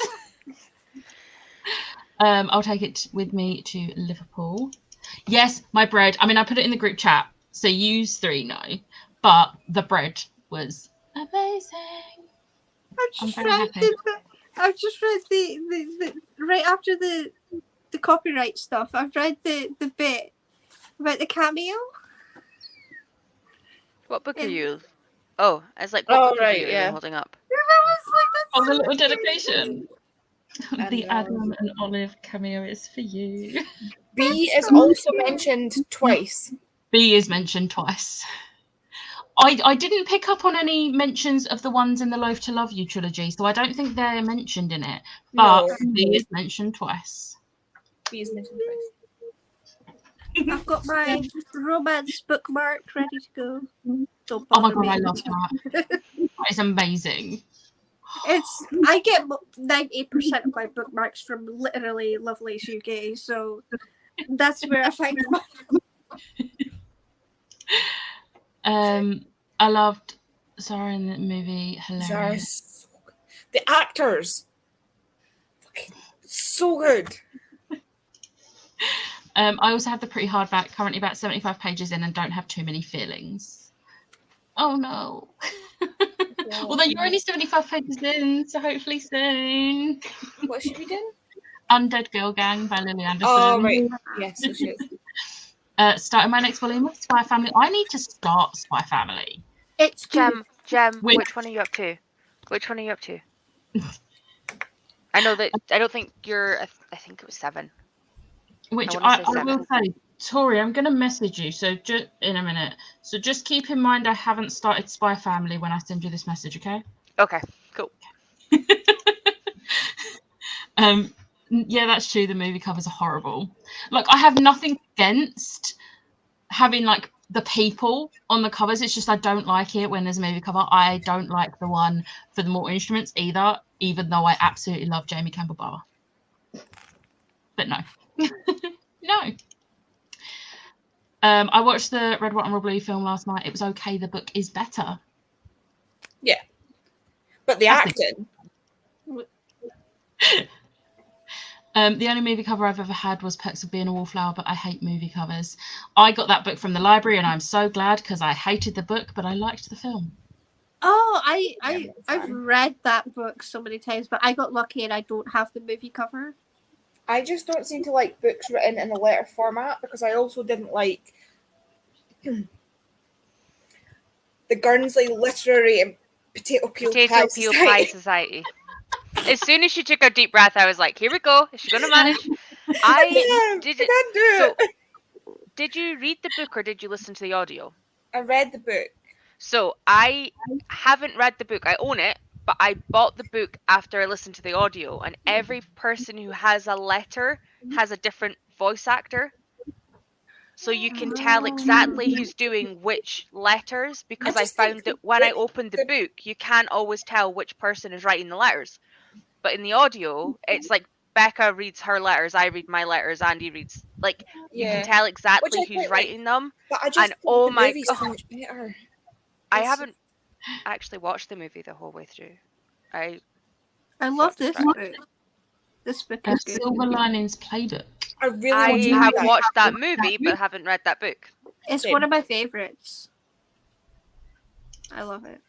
I'll take it with me to Liverpool. Yes, my bread. I mean, I put it in the group chat, so you three know. But the bread was amazing. I've just read the right after the copyright stuff. I've read the bit about the cameo. What book are In- you? Oh, I was like, what Oh, book right, are you yeah. even holding up? I was like, that's Oh, the so little cute. dedication. The And, Adam and Olive cameo is for you. B That's is so also cute. mentioned twice. B is mentioned twice. I didn't pick up on any mentions of the ones in the Loath to Love You trilogy, so I don't think they're mentioned in it. But No, B is mentioned twice. B is mentioned twice. I've got my romance bookmark ready to go. Don't Oh my bother god, I me. love that. That is amazing. I get 90% of my bookmarks from literally Lovelace UK, so that's where I find them. I loved Zara in the movie. Hilarious. The actors, fucking so good. I also have the Pretty Hardback, currently about 75 pages in, and don't have too many feelings. Oh no. Although you're only 75 pages in, so hopefully soon. What should we do? Undead Girl Gang by Lily Anderson. Oh right, yes, so she is. Starting my next volume of Spy Family. I need to start Spy Family. It's good. Gem, Wait. which one are you up to? I know that, I don't think you're, I think it was 7. Which I I wanna say will say, Tori, I'm going to message you. So just in a minute. So just keep in mind I haven't started Spy Family when I send you this message, okay? Okay, cool. Yeah, that's true. The movie covers are horrible. Like, I have nothing against having like the people on the covers. It's just I don't like it when there's a movie cover. I don't like the one for the Mortal Instruments either, even though I absolutely love Jamie Campbell Bower. But no. No. I watched the Red, White and Royal Blue film last night. It was okay. The book is better. But the That's acting. The only movie cover I've ever had was Perks of Being a Wallflower, but I hate movie covers. I got that book from the library, and I'm so glad because I hated the book, but I liked the film. Oh, Yeah, I've fun. read that book so many times, but I got lucky and I don't have the movie cover. I just don't seem to like books written in a letter format because I also didn't like the Guernsey Literary and Potato Peel Potato Pie Peel Society. Pie Society. As soon as she took a deep breath, I was like, here we go. Is she going to manage? I did it. can't do So, it. did you read the book or did you listen to the audio? I read the book. So, I haven't read the book. I own it, but I bought the book after I listened to the audio. And every person who has a letter has a different voice actor. so you can tell exactly who's doing which letters, because I just think found that when I that opened the the- book, you can't always tell which person is writing the letters. But in the audio, it's like Becca reads her letters, I read my letters, Andy reads. Like, you can Yeah. tell exactly Which I who's quite like. writing them. But I just And think oh the my movie's so God. much better. I It's- haven't actually watched the movie the whole way through. I love Got this distracted. book. This book is good. Silver Linings Playbook. I really I want to read have that. watched that movie, but haven't read that book. It's Same. one of my favorites. I love it.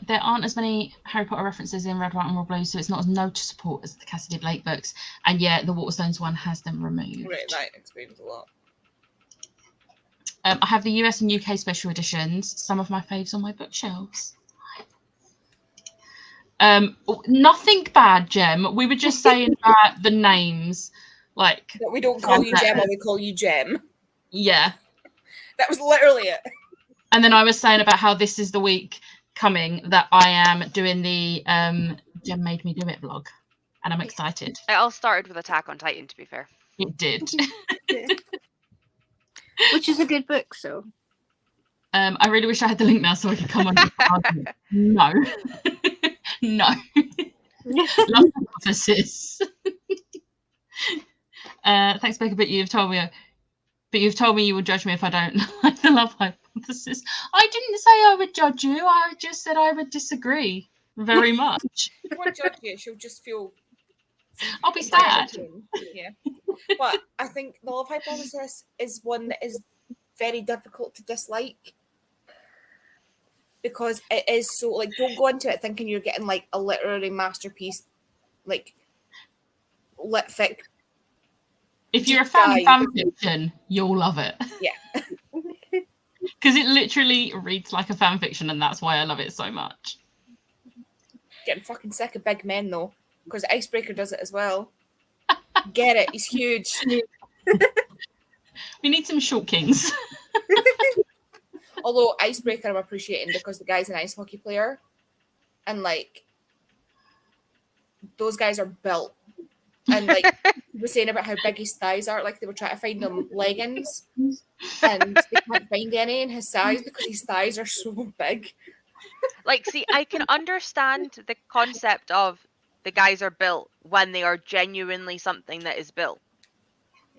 There aren't as many Harry Potter references in Red, White and Royal Blue, so it's not as noticeable as the Cassidy Blake books. And yet the Waterstones one has them removed. Right, that explains a lot. I have the US and UK special editions. Some of my faves on my bookshelves. Nothing bad, Gem. We were just saying about the names. Like, But we don't call you Gemma, we call you Gem. yeah. That was literally it. And then I was saying about how this is the week coming that I am doing the Gem Made Me Do It vlog. And I'm excited. It all started with Attack on Titan, to be fair. It did. Which is a good book, so. I really wish I had the link now so I could come on. No. No. Love hypothesis. Thanks, Becca, but you've told me you will judge me if I don't like the love hypothesis. I didn't say I would judge you. I just said I would disagree very much. She won't judge you, she'll just feel I'll be sad. Yeah. But I think the love hypothesis is one that is very difficult to dislike. Because it is so, like, don't go into it thinking you're getting, like, a literary masterpiece, like, lit fic. If you're a fan of Dive. fan fiction, you'll love it. Yeah. Because it literally reads like a fan fiction, and that's why I love it so much. Getting fucking sick of big men, though. Because Icebreaker does it as well. Get it, he's huge. We need some short kings. Although Icebreaker I'm appreciating because the guy's an ice hockey player. And, like, those guys are built. And, like, he was saying about how big his thighs are. Like, they were trying to find him leggings. And they can't find any in his size because his thighs are so big. Like, see, I can understand the concept of the guys are built when they are genuinely something that is built.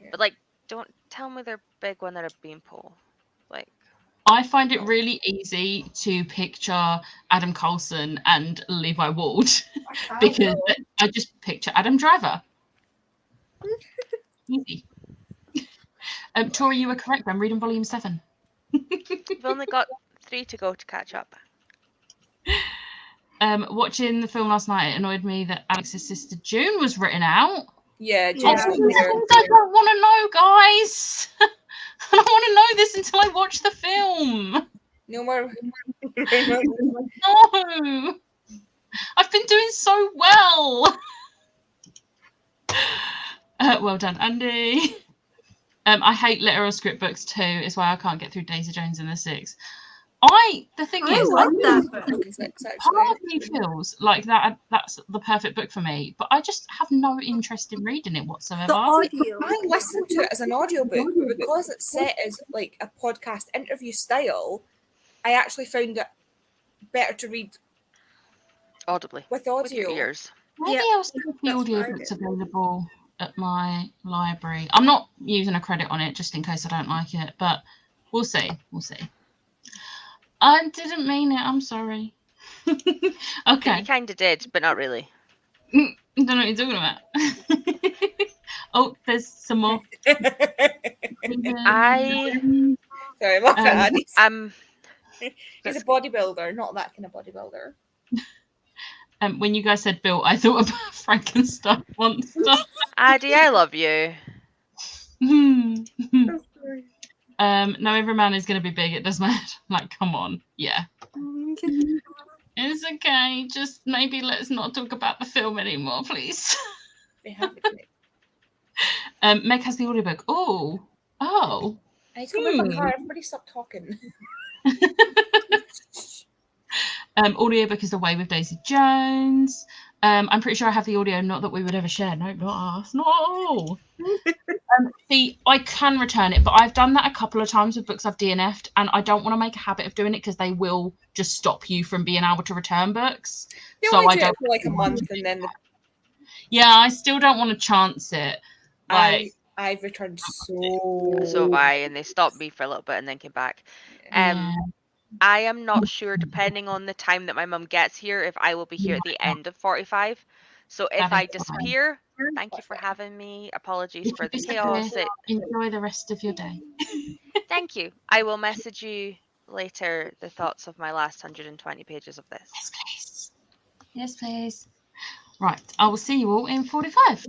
Yeah. But, like, don't tell me they're big when they're a beanpole. Like, I find it really easy to picture Adam Coulson and Levi Ward because I just picture Adam Driver. Easy. Tori, you were correct. I'm reading volume 7. we've only got 3 to go to catch up. Watching the film last night, it annoyed me that Alex's sister June was written out. Yeah, Yeah. James Oh, Wheeler. I don't want to know, guys. I don't want to know this until I watch the film. No more. No. I've been doing so well. Well done, Andy. I hate literal script books too. It's why I can't get through Daisy Jones and the Six. The thing I is, love that book. part of me feels like that's the perfect book for me, but I just have no interest in reading it whatsoever. The audio. I listened to it as an audiobook, but because it's set as like a podcast interview style, I actually found it better to read Audibly. with With your audio. ears. Maybe Yeah, I'll see if the that's what I audiobooks did. available at my library. I'm not using a credit on it just in case I don't like it, but we'll see. We'll see. I didn't mean it. I'm sorry. Okay. You kind of did, but not really. I don't know what you're talking about. Oh, there's some more. I Sorry, my bad. He's a That's- bodybuilder, not that kind of bodybuilder. When you guys said Bill, I thought about Frankenstein monster. Addy, I love you. No, every man is going to be big. It does matter. Like, come on. Yeah. It's okay. Just maybe let's not talk about the film anymore, please. They have it. Meg has the audiobook. Oh. I need to go in my car. Everybody stop talking. Audiobook is Away with Daisy Jones. I'm pretty sure I have the audio, not that we would ever share. No, not us. No. See, I can return it, but I've done that a couple of times with books I've DNF'd, and I don't want to make a habit of doing it because they will just stop you from being able to return books. You So only I do don't. it for like a month, and then Yeah, I still don't want to chance it. Like, I've returned so. So have I, and they stopped me for a little bit and then came back. yeah. I am not sure, depending on the time that my mum gets here, if I will be here at the end of 45. So if That I is fine. disappear, thank you for having me. Apologies If for you the disappear, chaos. enjoy the rest of your day. Thank you. I will message you later the thoughts of my last 120 pages of this. Yes, please. Yes, please. Right, I will see you all in 45.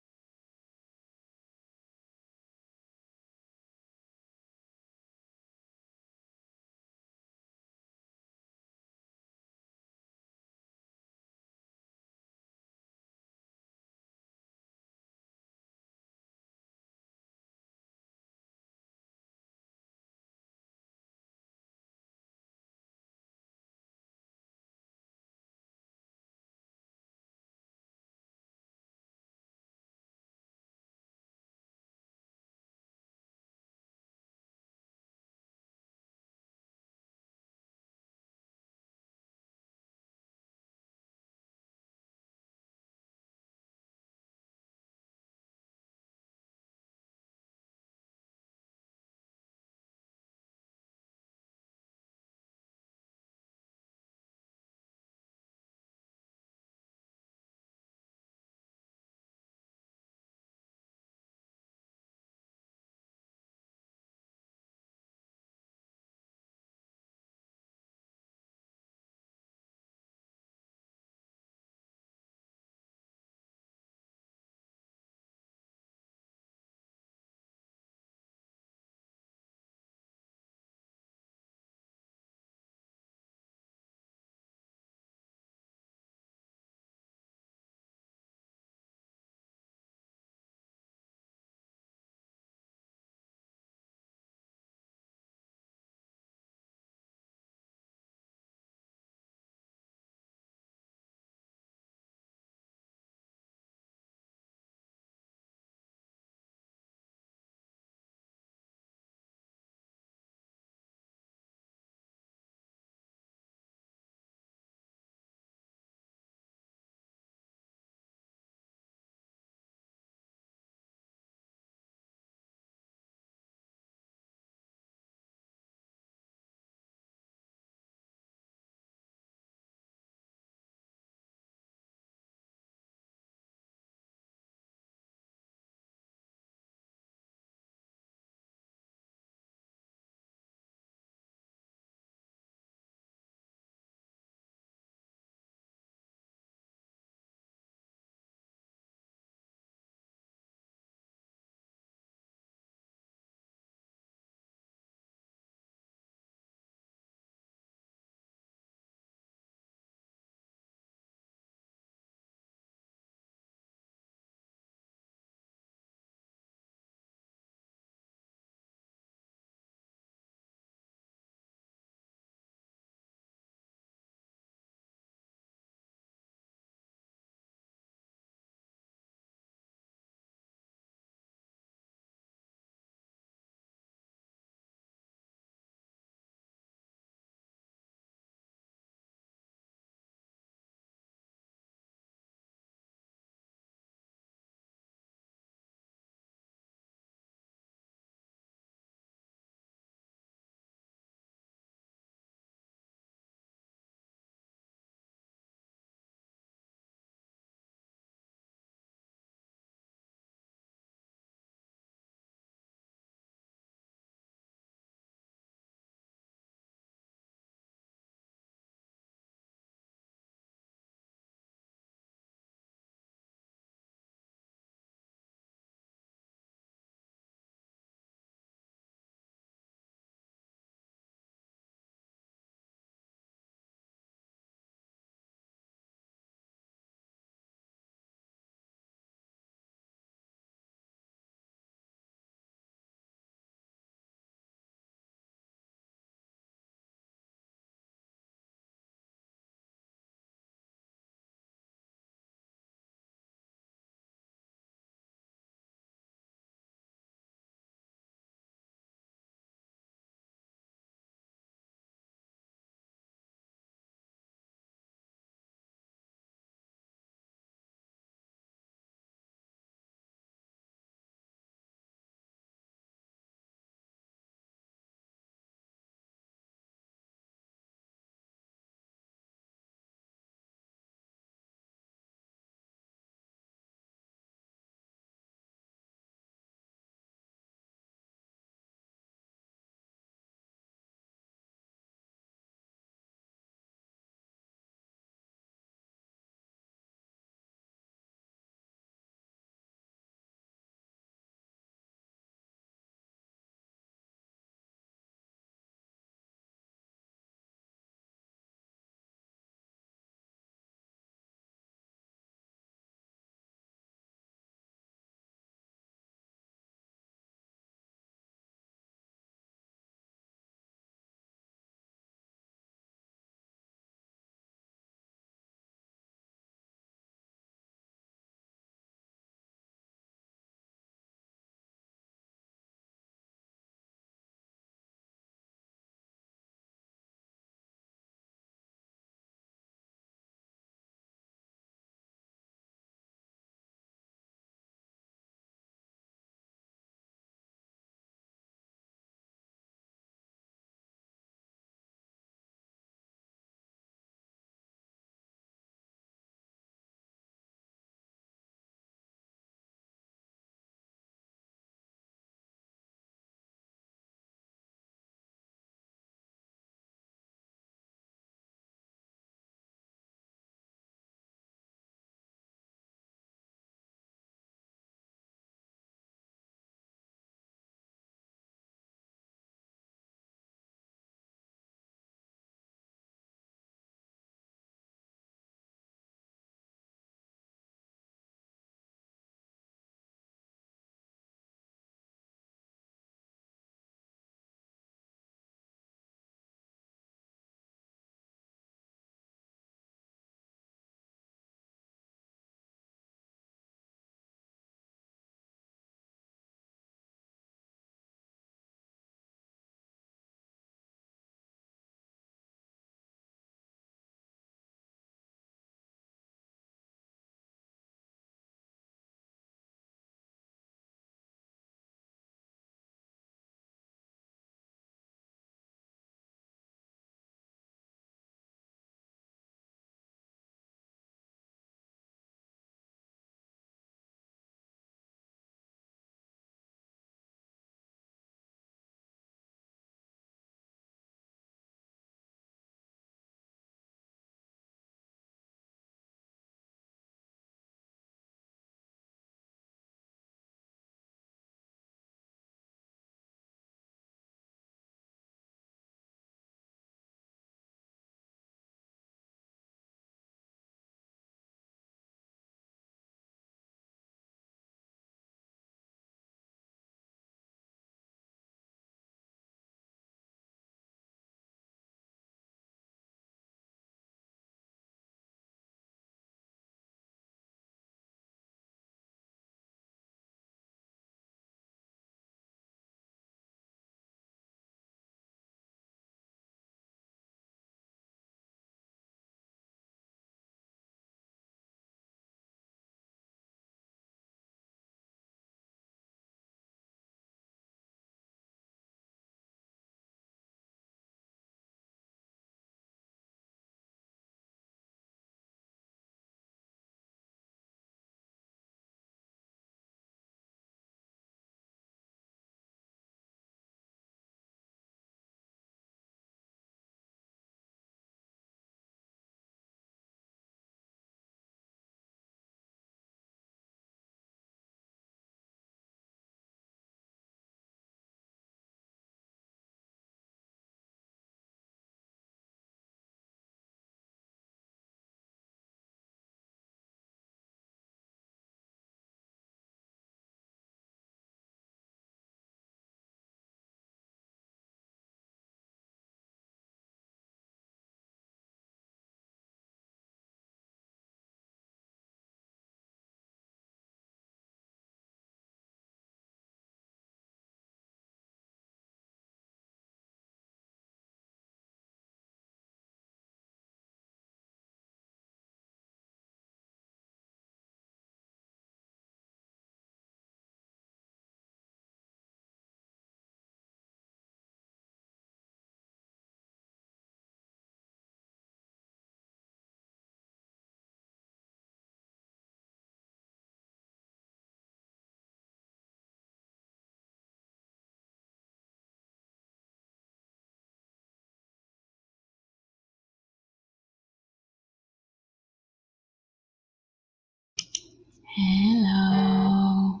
Hello.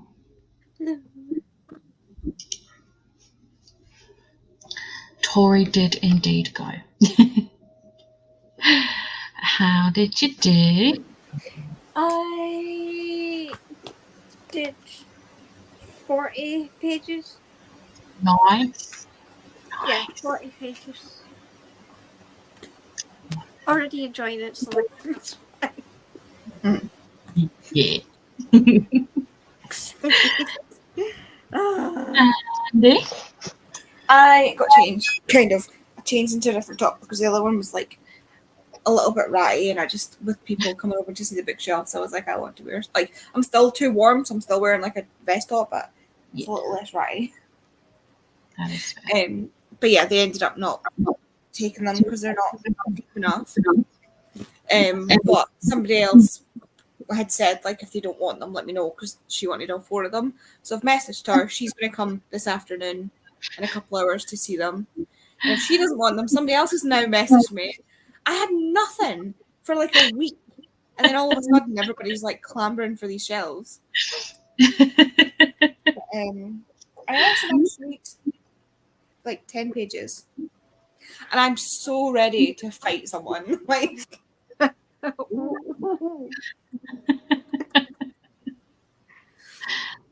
Tori did indeed go. How did you do? I did 40 pages. Nice. Yeah, 40 pages. Already enjoying it, so it's fine. Yeah. Ah. Andy? I got changed, kind of. I changed into a different top because the other one was like a little bit ratty, and I just, with people coming over to see the bookshelf, so I was like, I want to wear, like, I'm still too warm, so I'm still wearing like a vest top, but it's a little less ratty. That is fair. But yeah, they ended up not taking them because they're not deep enough. But somebody else had said, like, if they don't want them, let me know, because she wanted all 4 of them. So I've messaged her. She's going to come this afternoon in a couple hours to see them. And if she doesn't want them, somebody else has now messaged me. I had nothing for like a week. And then all of a sudden, everybody's like clambering for these shelves. I also managed to read like 10 pages. And I'm so ready to fight someone. Like,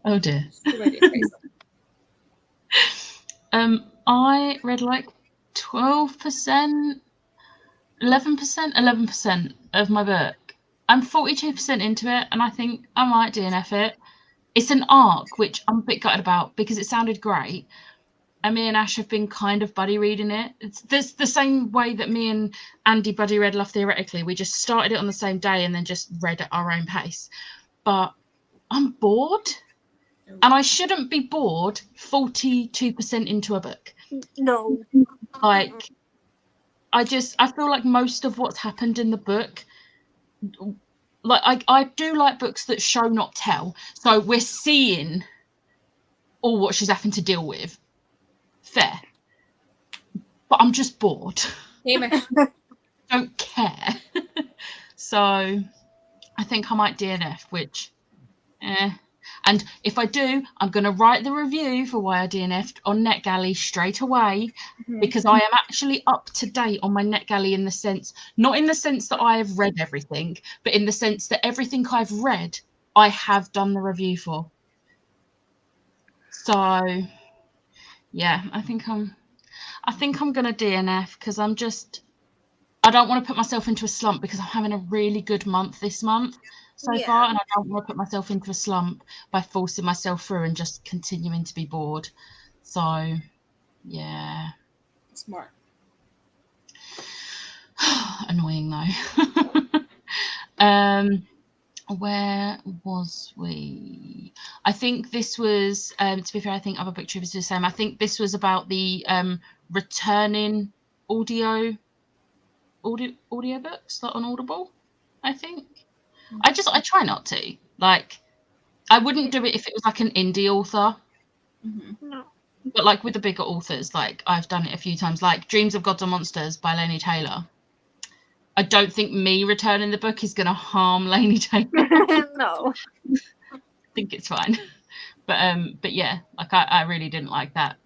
Oh dear. so ready to fight someone. I read like 12%, 11% of my book. I'm 42% into it, and I think I might DNF it. It's an arc, which I'm a bit gutted about because it sounded great. And me and Ash have been kind of buddy reading it. It's this the same way that me and Andy buddy read Love Theoretically. We just started it on the same day and then just read at our own pace. But I'm bored. And I shouldn't be bored 42% into a book. No. Like, I feel like most of what's happened in the book, like I do like books that show not tell. So we're seeing all what she's having to deal with. Fair. But I'm just bored. Hamish. Don't care. So I think I might DNF, which and if I do, I'm going to write the review for why I DNF'd on NetGalley straight away, because I am actually up to date on my NetGalley in the sense, not in the sense that I have read everything, but in the sense that everything I've read, I have done the review for. So, yeah, I think I'm going to DNF because I don't want to put myself into a slump because I'm having a really good month this month so far, and I don't want to put myself into a slump by forcing myself through and just continuing to be bored. So, yeah. Smart. Annoying though. Where was we? I think this was, to be fair, I think other book troopers do the same. I think this was about the returning audiobooks, like on Audible, I think. I try not to. Like, I wouldn't do it if it was like an indie author. No. But like with the bigger authors, like I've done it a few times, like Dreams of Gods and Monsters by Laini Taylor. I don't think me returning the book is going to harm Laini Taylor. No. I think it's fine. But yeah, like I really didn't like that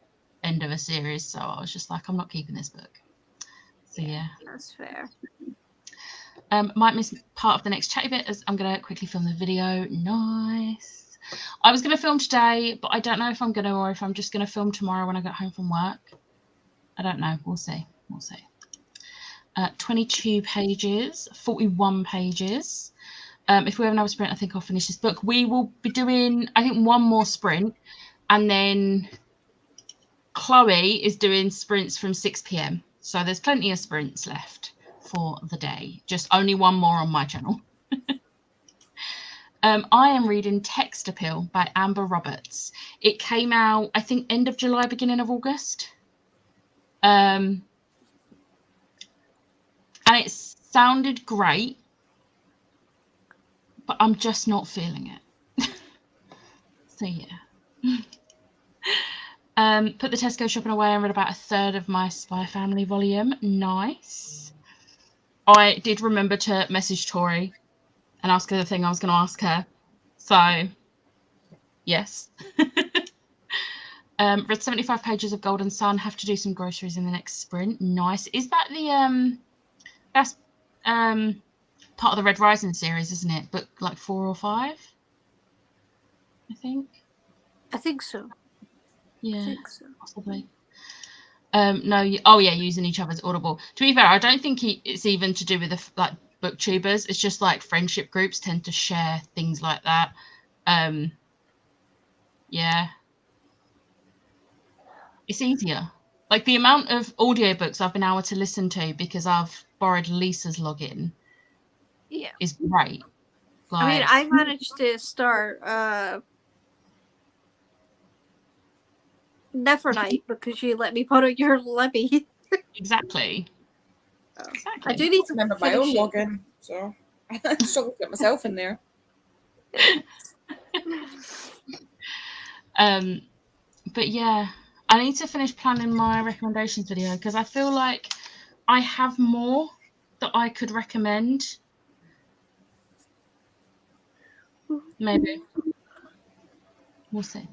end of a series, so I was just like, I'm not keeping this book. So yeah. That's fair. Might miss part of the next chatty bit as I'm going to quickly film the video. Nice. I was going to film today, but I don't know if I'm going to or if I'm just going to film tomorrow when I get home from work. I don't know. We'll see. 22 pages, 41 pages. If we have another sprint, I think I'll finish this book. We will be doing, I think, one more sprint, and then Chloe is doing sprints from 6 p.m. So there's plenty of sprints left for the day. Just only one more on my channel. I am reading Text Appeal by Amber Roberts. It came out, I think, end of July, beginning of August. And it sounded great, but I'm just not feeling it. So yeah. Put the Tesco shopping away and read about a third of my Spy Family volume. Nice. I did remember to message Tori and ask her the thing I was going to ask her. So, yes. Read 75 pages of Golden Sun. Have to do some groceries in the next sprint. Nice. Is that the that's part of the Red Rising series, isn't it? Book like 4 or 5, I think. I think so. Yeah, I think so. possibly. No. Oh yeah, using each other's Audible. To be fair, I don't think it's even to do with the like booktubers. It's just like friendship groups tend to share things like that. Yeah. It's easier. Like the amount of audiobooks I've been able to listen to because I've borrowed Lisa's login Yeah. is great. Like, I mean, I managed to start Nevernight because you let me borrow your Libby. exactly. I do need to remember my own finish it. login, so I struggle to get myself in there. But yeah, I need to finish planning my recommendations video because I feel like I have more that I could recommend. Maybe. We'll see.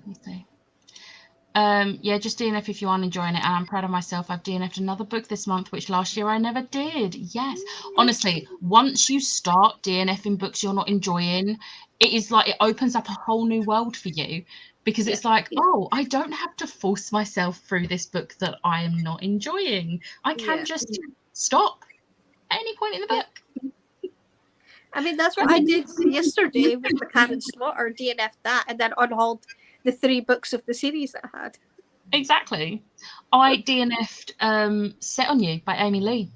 Yeah, just DNF if you aren't enjoying it. And I'm proud of myself. I've DNF'd another book this month, which last year I never did. Yes. Honestly, once you start DNFing books you're not enjoying, it is like it opens up a whole new world for you because it's like, oh, I don't have to force myself through this book that I am not enjoying. I can just stop at any point in the book. I mean, that's what I did yesterday with the Cannon Slaughter, DNF that, and then unhauled the 3 books of the series that I had. Exactly. I DNF'd Set on You by Amy Lee,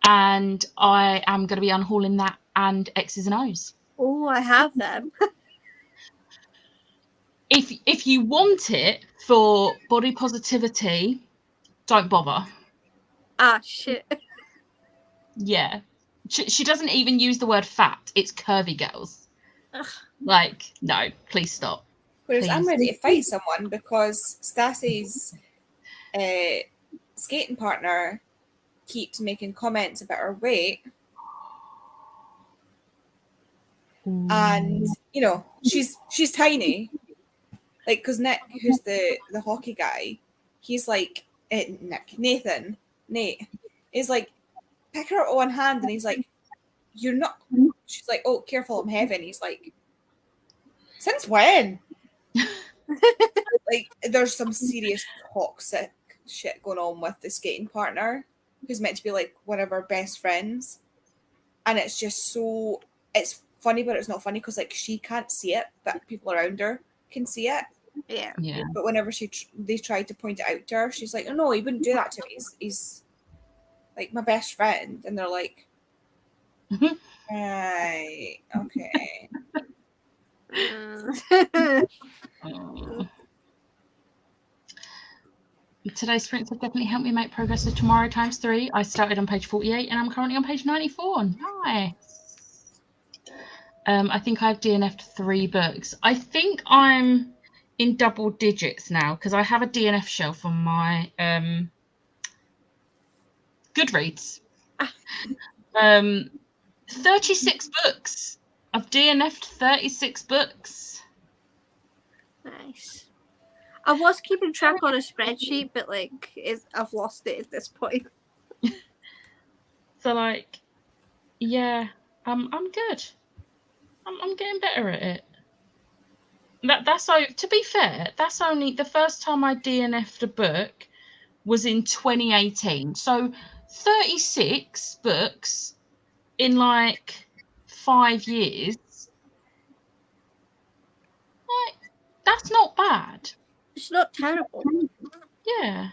and I am going to be unhauling that and X's and O's. Oh, I have them. If you want it for body positivity, don't bother. Ah, shit. Yeah. She doesn't even use the word fat. It's curvy girls. Ugh. Like, no, please stop. Whereas I'm Please. ready to fight someone because Stassi's skating partner keeps making comments about her weight. And, you know, she's tiny. Like, because Nick, who's the hockey guy, he's like, Nate, is like, pick her up one hand, and he's like, you're not, she's like, oh, careful, I'm heavy. And he's like, since when? Like, there's some serious toxic shit going on with the skating partner, who's meant to be like one of our best friends. And it's just so, it's funny, but it's not funny because like she can't see it, but people around her can see it. Yeah. But whenever they tried to point it out to her, she's like, oh no, he wouldn't do that to me. He's like my best friend. And they're like, right, okay. Today's sprints have definitely helped me make progress with Tomorrow ×3. I started on page 48 and I'm currently on page 94. Nice. I think I've DNF'd 3 books. I think I'm in double digits now because I have a DNF shelf on my Goodreads. 36 books. I've DNF'd 36 books. Nice. I was keeping track on a spreadsheet, but like, I've lost it at this point. So like, yeah, I'm good. I'm getting better at it. That's so. To be fair, that's only the first time I DNF'd a book was in 2018. So 36 books in like 5 years. Like, that's not bad. It's not terrible. Yeah.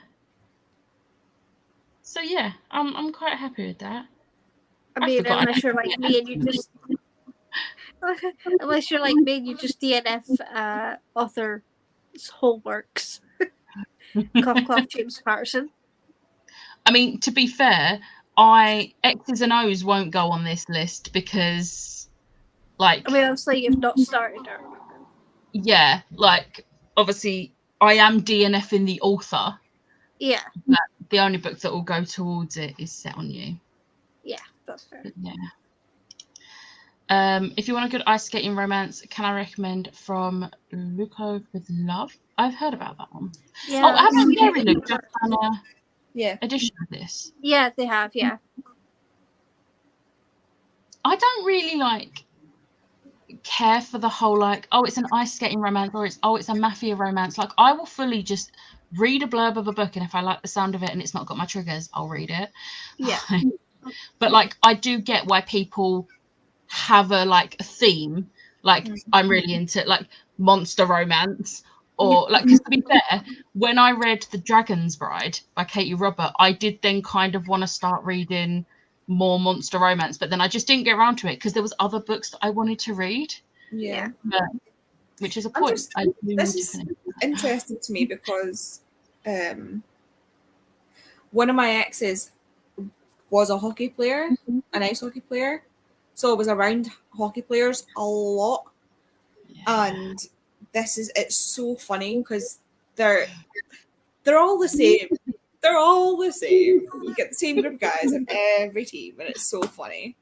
So yeah, I'm quite happy with that. I mean, unless you're like me and you just DNF author's whole works. Cough, James Patterson. I mean, to be fair, X's and O's won't go on this list because, like, I mean, obviously you've not started her. Yeah, like obviously I am DNFing the author. Yeah. But the only book that will go towards it is Set on You. Yeah, that's fair. But yeah. If you want a good ice skating romance, can I recommend From Lukov with Love? I've heard about that one. Yeah. Oh, haven't Mary Luke just done a Yeah. edition of this? Yeah, they have. Yeah. I don't really like care for the whole like, oh, it's an ice skating romance, or it's a mafia romance. Like, I will fully just read a blurb of a book, and if I like the sound of it and it's not got my triggers, I'll read it. Yeah. But like, I do get why people have a theme. Like, I'm really into like monster romance, or like, because to be fair, when I read The Dragon's Bride by Katie Robert, I did then kind of want to start reading more monster romance, but then I just didn't get around to it because there was other books that I wanted to read. Yeah. Which is a I'm point. just- I do need this to is finish. interesting to me because one of my exes was a hockey player, an ice hockey player, so I was around hockey players a lot. And it's so funny because they're all the same. They're all the same. You get the same group of guys in every team, and it's so funny.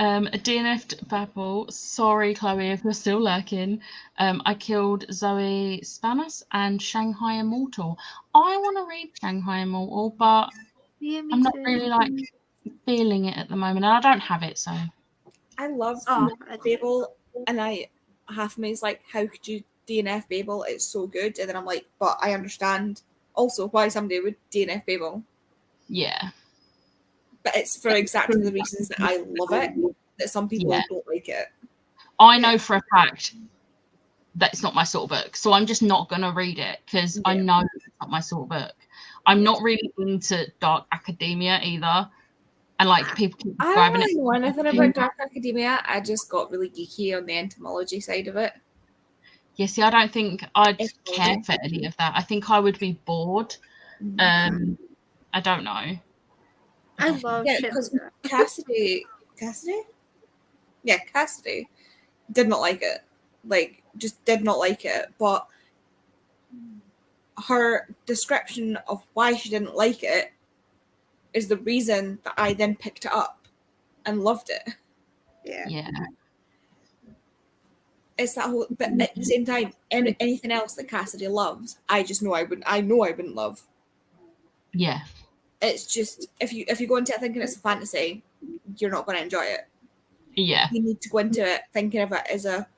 A DNF'd Babel. Sorry, Chloe, if you're still lurking. I killed Zoe Spanos and Shanghai Immortal. I want to read Shanghai Immortal, but Yeah, me I'm not too. really like feeling it at the moment, and I don't have it, so I love Oh, Babel, and half of me is like, how could you DNF Babel? It's so good, and then I'm like, but I understand also why somebody would DNF Babel, yeah. but it's for exactly the reasons that I love it that some people Yeah. don't like it. I know for a fact that it's not my sort of book, so I'm just not gonna read it because I Yeah. know it's not my sort of book. I'm not really into dark academia either, and like people keep I don't describing really it. know anything about Dark Academia. I just got really geeky on the entomology side of it. Yeah, see, I don't think I'd It's care for any of that. I think I would be bored. I don't know. I love Yeah, shit because like that. Cassidy did not like it. Like, just did not like it. But her description of why she didn't like it is the reason that I then picked it up and loved it. Yeah. Yeah. It's that whole, but at the same time, anything else that Cassidy loves, I know I wouldn't love. Yeah. It's just if you go into it thinking it's a fantasy, you're not going to enjoy it. Yeah. You need to go into it thinking of it as a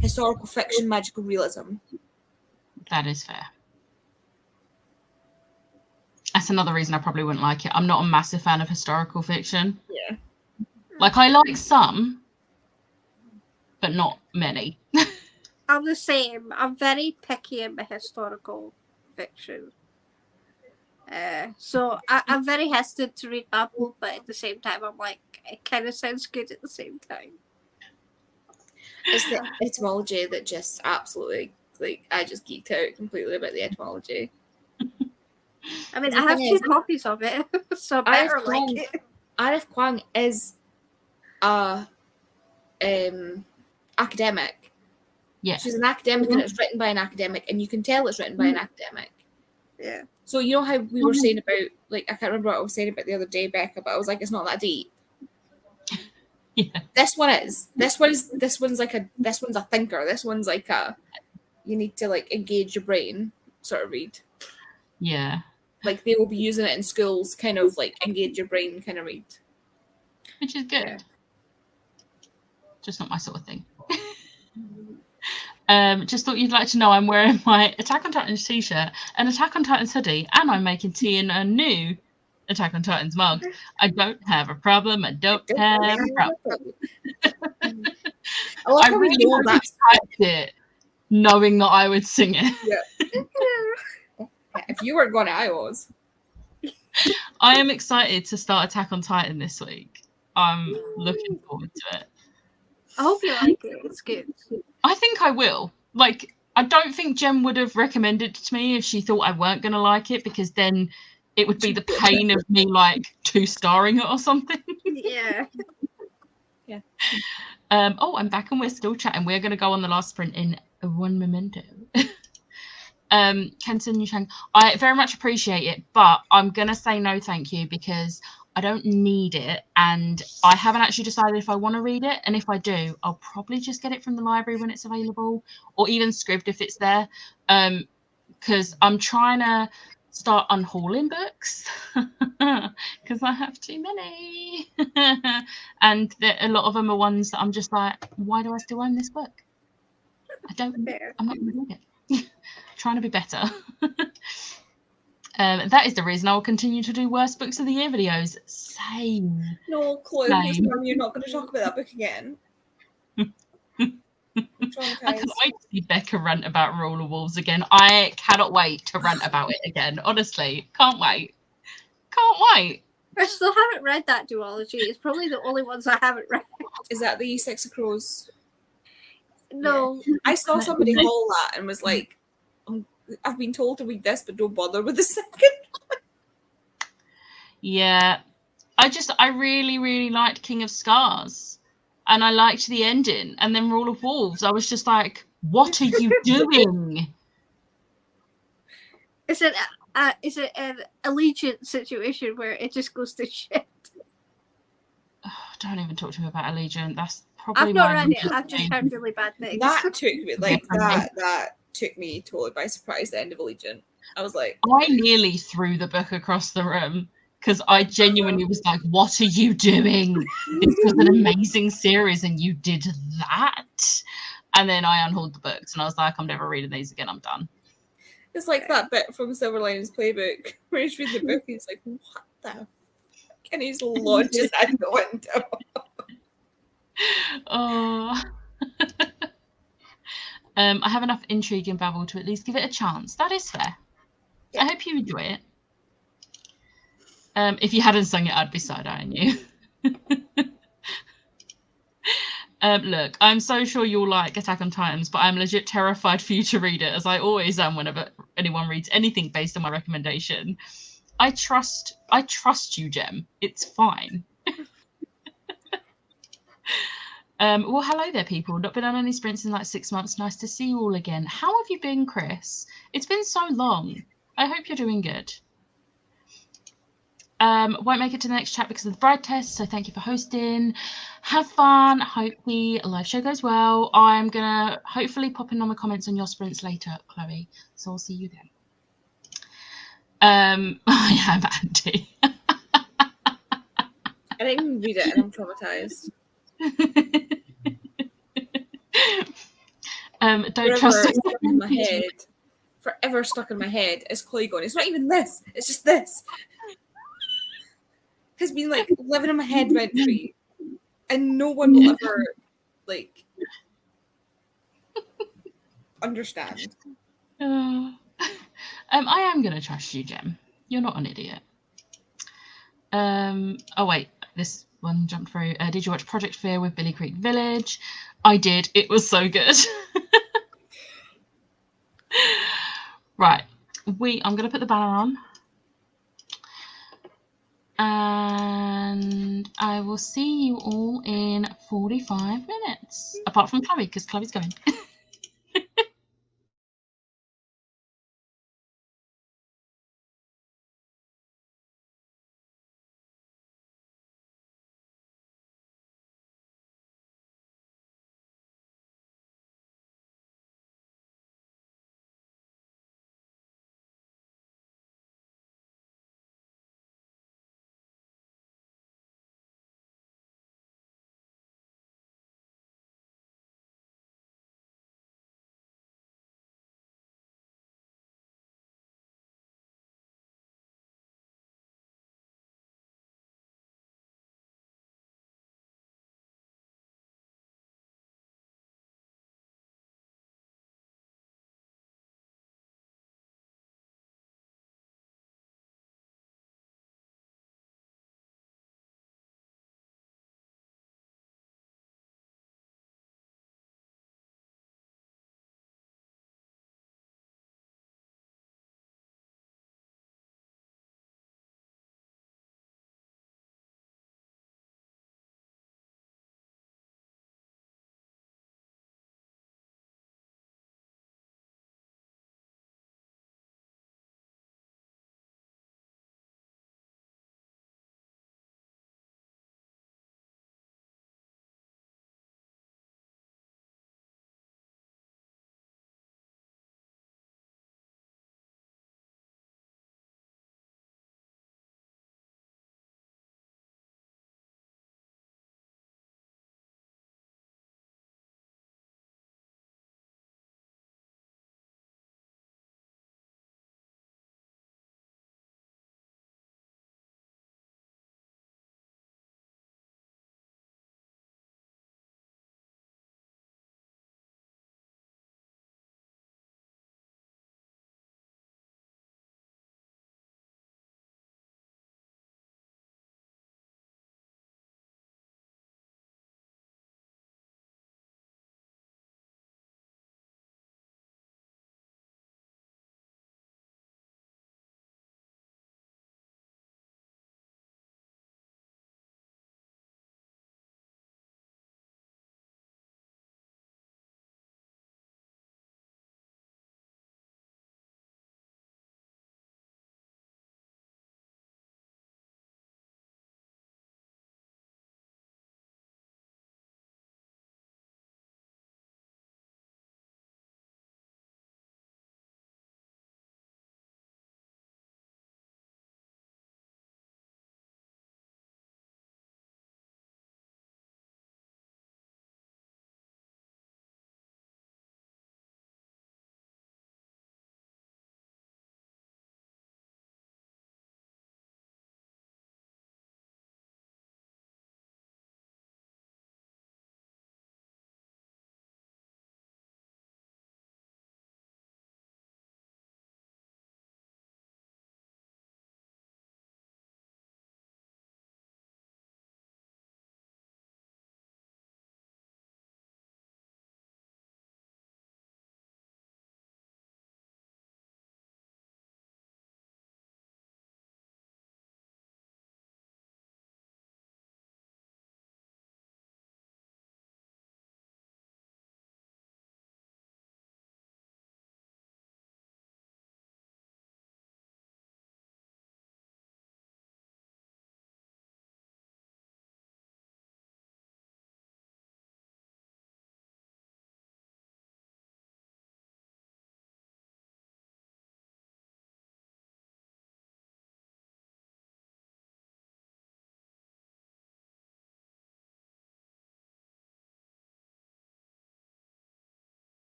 historical fiction, magical realism. That is fair. That's another reason I probably wouldn't like it. I'm not a massive fan of historical fiction. Yeah. Like, I like some, but not many. I'm the same. I'm very picky in my historical fiction. So I'm very hesitant to read Babel, but at the same time, I'm like, it kind of sounds good at the same time. It's the etymology that just absolutely, like, I just geeked out completely about the etymology. I mean, The I have thing 2 is, copies of it, so I better Arif like Kwang- it. Arif Kwang is a academic. Yeah. She's an academic and it's written by an academic, and you can tell it's written by an academic. Yeah. So you know how we were saying about, like, I can't remember what I was saying about the other day, Becca, but I was like, it's not that deep. Yeah. This one is. This one's a thinker. This one's like you need to like engage your brain sort of read. Yeah. Like they will be using it in schools, kind of like engage your brain kind of read. Which is good. Yeah. Just not my sort of thing. Just thought you'd like to know I'm wearing my Attack on Titans t-shirt, an Attack on Titans hoodie, and I'm making tea in a new Attack on Titans mug. I don't have a problem. I don't have a problem. I love I how we really know hope that. you typed it knowing that I would sing it. If you weren't going to, I was. I am excited to start Attack on Titan this week. I'm looking forward to it. I hope you like it. It's good. I think I will. Like, I don't think Jem would have recommended it to me if she thought I weren't going to like it, because then it would be the pain of me, like, 2-starring it or something. Yeah. Oh, I'm back and we're still chatting. We're going to go on the last sprint in one memento. Kenton Yusheng, I very much appreciate it, but I'm going to say no thank you, because I don't need it, and I haven't actually decided if I want to read it. And if I do, I'll probably just get it from the library when it's available, or even Scribd if it's there. Because I'm trying to start unhauling books because I have too many, and a lot of them are ones that I'm just like, why do I still own this book? Fair. I'm not going to read it. Trying to be better. That is the reason I will continue to do worst books of the year videos. Same. No, Chloe, please Same. tell me you're not going to talk about that book again. I'm I traumatized. can't wait to see Becca rant about Rule of Wolves again. I cannot wait to rant about it again. Honestly, can't wait. Can't wait. I still haven't read that duology. It's probably the only ones I haven't read. Is that the Sex of Crows? No, I saw somebody haul that and was like, I've been told to read this, but don't bother with the second. Yeah. I really, really liked King of Scars. And I liked the ending. And then Rule of Wolves, I was just like, what are you doing? is it an Allegiant situation where it just goes to shit? Oh, don't even talk to me about Allegiant. That's probably I've not my read it. I've just heard really bad things. That took me Yeah. that took me totally by surprise. The end of Allegiant. I was like, I nearly threw the book across the room because I genuinely was like, what are you doing? This was an amazing series and you did that. And then I unhauled the books and I was like, I'm never reading these again. I'm done. it's like that bit from Silver Linings Playbook where he's reading the book and he's like, what the fuck? And he's launches out the window. Oh. I have enough intrigue and babble to at least give it a chance. That is fair. I hope you enjoy it. If you hadn't sung it, I'd be side-eyeing you. Look, I'm so sure you'll like Attack on Titans, but I'm legit terrified for you to read it, as I always am whenever anyone reads anything based on my recommendation. I trust you, Jem. It's fine. Well, hello there, people. Not been on any sprints in like 6 months. Nice to see you all again. How have you been, Chris? It's been so long. I hope you're doing good. Won't make it to the next chat because of the bride test, so thank you for hosting. Have fun. Hope the live show goes well. I'm gonna hopefully pop in on the comments on your sprints later, Chloe. So I'll see you then. I am Andy. I didn't even read it and I'm traumatized. Don't trust Stuck in my head. Forever stuck in my head is Chloe going, it's not even this, it's just this. Has been like living in my head rent free. And no one will ever like understand. I am gonna trust you, Jem. You're not an idiot. Oh wait, this one jumped through. Did you watch Project Fear with Billy Creek Village? I did. It was so good. Right. I'm gonna put the banner on. And I will see you all in 45 minutes. Apart from Chloe, because Chloe's going.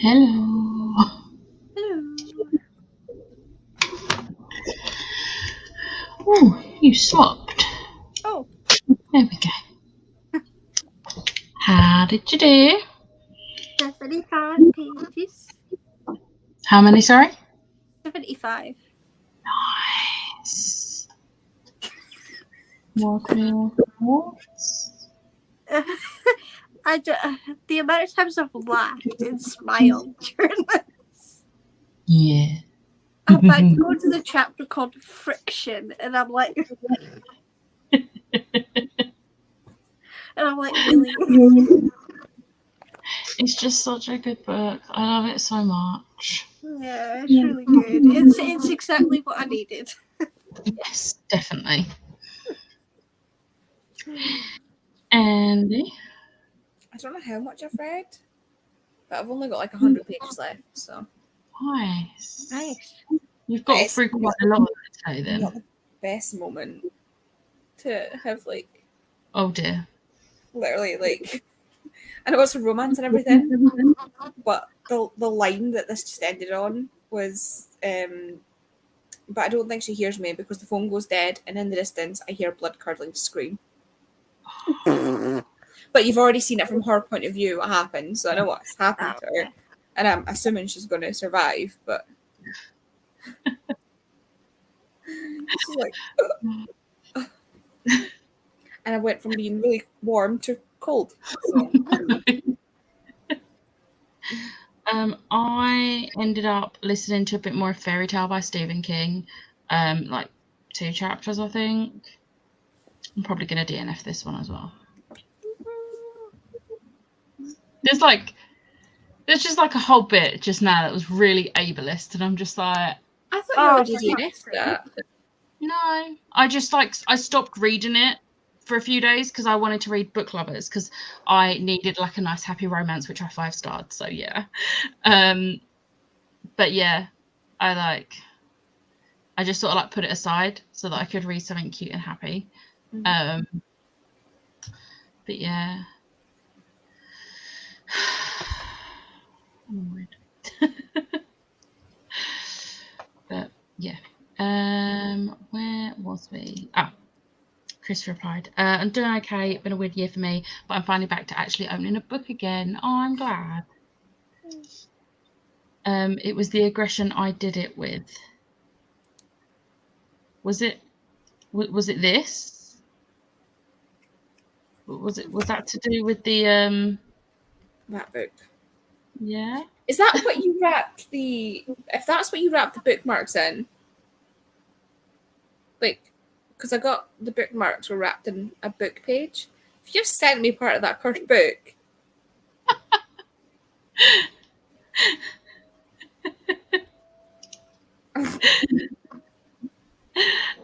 Hello. Hello. Oh, you swapped. Oh, There we go. How did you do? 75 pages. How many, sorry? 75. Nice. What are your thoughts? The amount of times I've laughed and smiled during this. Yeah. I'm about to go to the chapter called Friction, and I'm like, really? It's just such a good book. I love it so much. Yeah, it's really good. It's exactly what I needed. Yes, definitely. Andy? I don't know how much I've read, but I've only got like 100 pages left, so. Nice. Nice. You've got It's through quite a lot of it today then. not the best moment to have like Oh dear. literally like I know it's a romance and everything, but the line that this just ended on was but I don't think she hears me because the phone goes dead and in the distance I hear a blood curdling scream. But you've already seen it from her point of view what happened, so I know what's happened to her. And I'm assuming she's gonna survive, but she's like and I went from being really warm to cold. So I ended up listening to a bit more Fairy Tale by Stephen King. Like 2 chapters, I think. I'm probably gonna DNF this one as well. There's just like a whole bit just now that was really ableist, and I'm just like, I thought you already DNF'd that. no. I stopped reading it for a few days because I wanted to read Book Lovers because I needed like a nice happy romance, which I 5-starred. So yeah. But yeah, I just sort of like put it aside so that I could read something cute and happy. Mm-hmm. But yeah. I'm worried. But yeah. Where was we? Oh, Chris replied, I'm doing okay. It's been a weird year for me, but I'm finally back to actually owning a book again. Oh, I'm glad. It was the aggression I did it with. Was it this? Was that to do with the That book. yeah? Is that what you wrapped if that's what you wrapped the bookmarks in? Like, because I got the bookmarks were wrapped in a book page. If you've sent me part of that cursed book.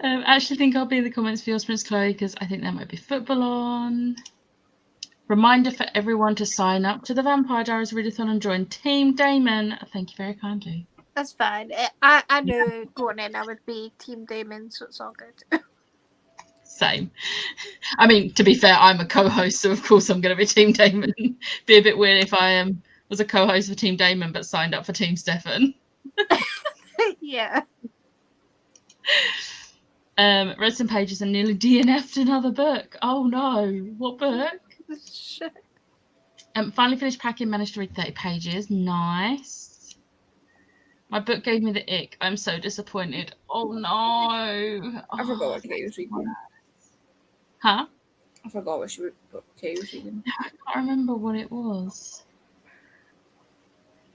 I actually think I'll be in the comments for yours, Prince Chloe, because I think there might be football on. Reminder for everyone to sign up to the Vampire Diaries readathon and join Team Damon. Thank you very kindly. That's fine. I knew going in I would be Team Damon, so it's all good. Same. I mean, to be fair, I'm a co-host, so of course I'm going to be Team Damon. Be a bit weird if I was a co-host for Team Damon but signed up for Team Stefan. Yeah. Read some pages and nearly DNF'd another book. Oh no, what book? Finally finished packing, managed to read 30 pages. Nice. My book gave me the ick. I'm so disappointed. Oh no. I forgot what Kay was reading. Huh? I forgot what Kay was reading. I can't remember what it was.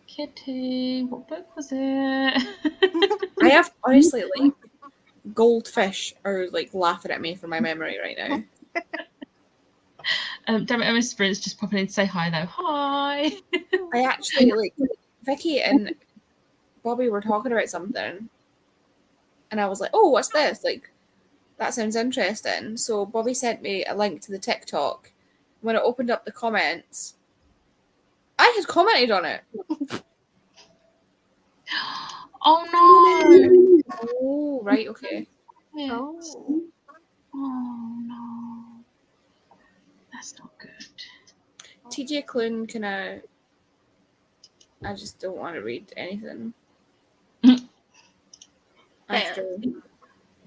Kitty, what book was it? I have honestly like goldfish are like laughing at me for my memory right now. Damn it, Emma Sprint's just popping in to say hi though. Hi. I actually like Vicky and Bobby were talking about something, and I was like, "Oh, what's this? Like, that sounds interesting." So Bobby sent me a link to the TikTok. When I opened up the comments, I had commented on it. Oh no. Oh, right, okay. Oh. Oh no. That's not good. TJ Clune kind of I just don't want to read anything Fair. after.